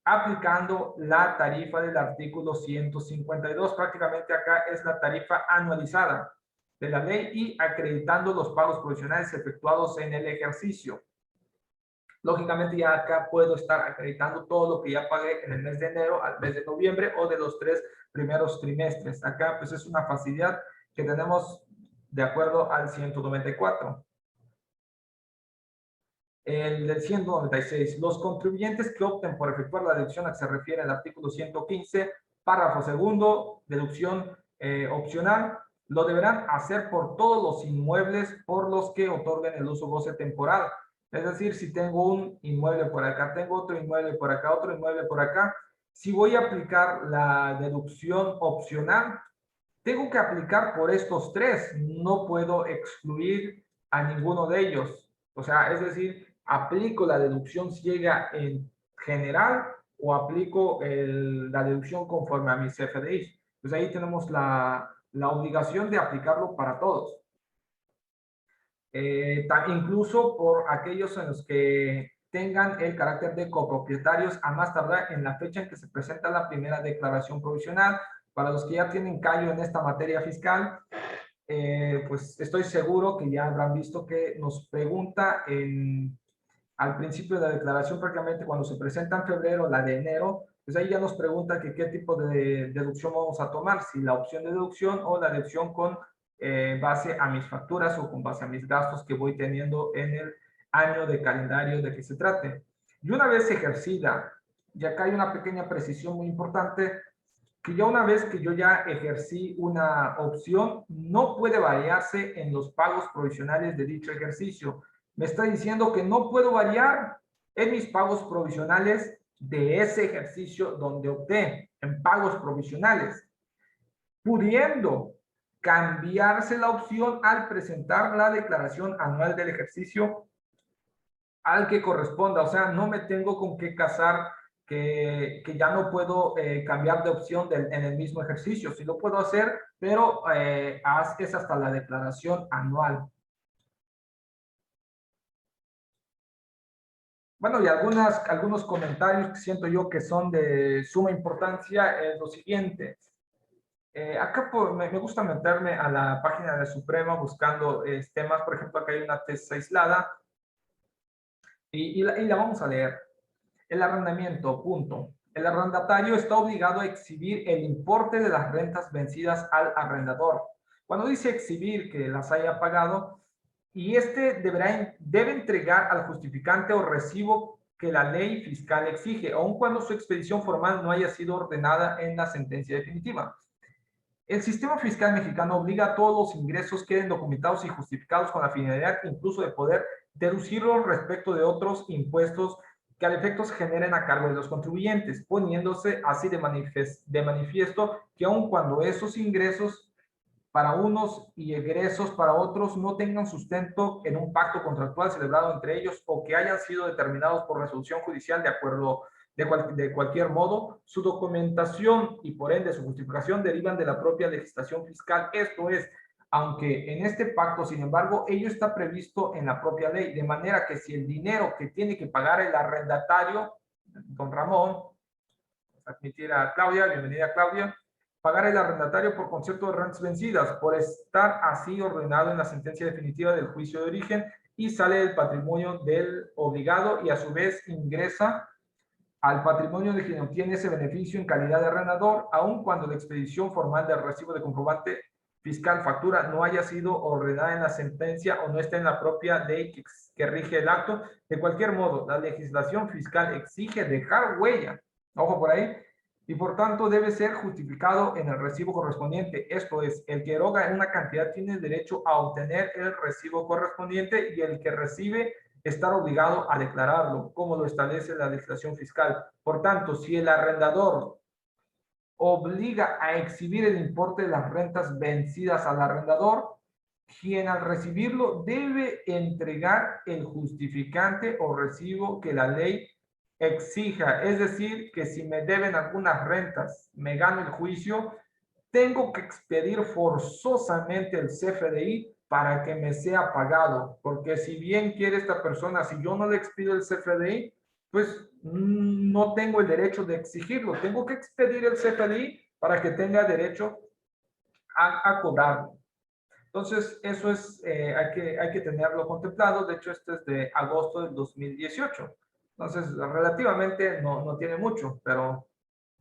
aplicando la tarifa del artículo 152. Prácticamente acá es la tarifa anualizada de la ley y acreditando los pagos provisionales efectuados en el ejercicio. Lógicamente ya acá puedo estar acreditando todo lo que ya pagué en el mes de enero al mes de noviembre o de los 3 primeros trimestres. Acá pues es una facilidad que tenemos de acuerdo al 194. El del 196, los contribuyentes que opten por efectuar la deducción a que se refiere el artículo 115, párrafo segundo, deducción opcional, lo deberán hacer por todos los inmuebles por los que otorguen el uso goce temporal. Es decir, si tengo un inmueble por acá, tengo otro inmueble por acá, otro inmueble por acá, si voy a aplicar la deducción opcional, tengo que aplicar por estos tres, no puedo excluir a ninguno de ellos. O sea, es decir, aplico la deducción ciega en general o aplico la deducción conforme a mis CFDIs. Pues ahí tenemos la obligación de aplicarlo para todos. Incluso por aquellos en los que tengan el carácter de copropietarios a más tardar en la fecha en que se presenta la primera declaración provisional. Para los que ya tienen callo en esta materia fiscal, pues estoy seguro que ya habrán visto que nos pregunta al principio de la declaración, prácticamente cuando se presenta en febrero, la de enero, pues ahí ya nos pregunta que qué tipo de deducción vamos a tomar, si la opción de deducción o la deducción con base a mis facturas o con base a mis gastos que voy teniendo en el año de calendario de que se trate. Y una vez ejercida, y acá hay una pequeña precisión muy importante, que ya una vez que yo ya ejercí una opción, no puede variarse en los pagos provisionales de dicho ejercicio. Me está diciendo que no puedo variar en mis pagos provisionales de ese ejercicio donde opté, en pagos provisionales, pudiendo cambiarse la opción al presentar la declaración anual del ejercicio al que corresponda. O sea, no me tengo con qué casar que ya no puedo cambiar de opción en el mismo ejercicio. Sí lo puedo hacer, pero es hasta la declaración anual. Bueno, y algunos comentarios que siento yo que son de suma importancia es lo siguiente. Acá me gusta meterme a la página de Suprema buscando temas. Por ejemplo, acá hay una tesis aislada y la vamos a leer. El arrendamiento, punto. El arrendatario está obligado a exhibir el importe de las rentas vencidas al arrendador. Cuando dice exhibir que las haya pagado, y debe entregar al justificante o recibo que la ley fiscal exige, aun cuando su expedición formal no haya sido ordenada en la sentencia definitiva. El sistema fiscal mexicano obliga a todos los ingresos queden documentados y justificados con la finalidad incluso de poder deducirlos respecto de otros impuestos que al efecto se generen a cargo de los contribuyentes, poniéndose así de manifiesto que aun cuando esos ingresos para unos y egresos para otros no tengan sustento en un pacto contractual celebrado entre ellos o que hayan sido determinados por resolución judicial de acuerdo de cualquier modo, su documentación y por ende su justificación derivan de la propia legislación fiscal. Esto es, aunque en este pacto, sin embargo, ello está previsto en la propia ley, de manera que si el dinero que tiene que pagar el arrendatario, don Ramón, admitir a Claudia, bienvenida Claudia, pagar el arrendatario por concepto de rentas vencidas, por estar así ordenado en la sentencia definitiva del juicio de origen y sale del patrimonio del obligado y a su vez ingresa al patrimonio de quien obtiene ese beneficio en calidad de arrendador, aun cuando la expedición formal del recibo de comprobante fiscal factura no haya sido ordenada en la sentencia o no esté en la propia ley que rige el acto. De cualquier modo, la legislación fiscal exige dejar huella, ojo por ahí, y por tanto debe ser justificado en el recibo correspondiente. Esto es, el que eroga en una cantidad tiene derecho a obtener el recibo correspondiente y el que recibe estar obligado a declararlo, como lo establece la legislación fiscal. Por tanto, si el arrendador obliga a exhibir el importe de las rentas vencidas al arrendador, quien al recibirlo debe entregar el justificante o recibo que la ley exija. Es decir, que si me deben algunas rentas, me gano el juicio, tengo que expedir forzosamente el CFDI para que me sea pagado, porque si bien quiere esta persona, si yo no le expido el CFDI, pues no tengo el derecho de exigirlo, tengo que expedir el CFDI para que tenga derecho a cobrarlo. Entonces, eso es, hay que tenerlo contemplado. De hecho, este es de agosto del 2018. Entonces, relativamente no tiene mucho, pero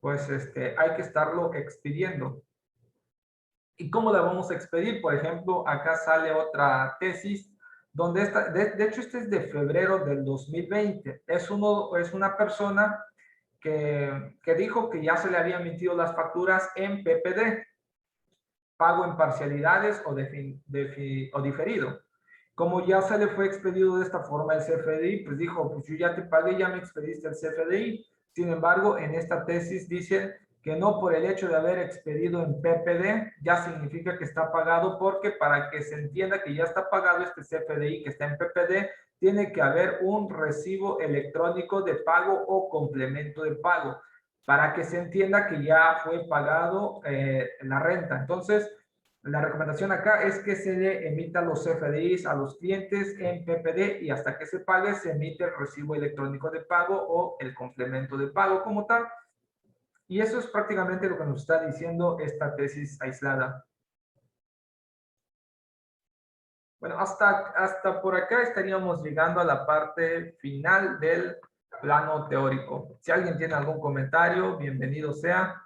pues hay que estarlo expidiendo. ¿Y cómo la vamos a expedir? Por ejemplo, acá sale otra tesis donde de hecho este es de febrero del 2020. Es una persona que dijo que ya se le habían emitido las facturas en PPD, pago en parcialidades o diferido. Como ya se le fue expedido de esta forma el CFDI, pues dijo, pues yo ya te pagué, ya me expediste el CFDI. Sin embargo, en esta tesis dice que no por el hecho de haber expedido en PPD ya significa que está pagado, porque para que se entienda que ya está pagado este CFDI que está en PPD, tiene que haber un recibo electrónico de pago o complemento de pago para que se entienda que ya fue pagado la renta. Entonces, la recomendación acá es que se le emitan los CFDIs a los clientes en PPD y hasta que se pague se emite el recibo electrónico de pago o el complemento de pago como tal. Y eso es prácticamente lo que nos está diciendo esta tesis aislada. Bueno, hasta por acá estaríamos llegando a la parte final del plano teórico. Si alguien tiene algún comentario, bienvenido sea.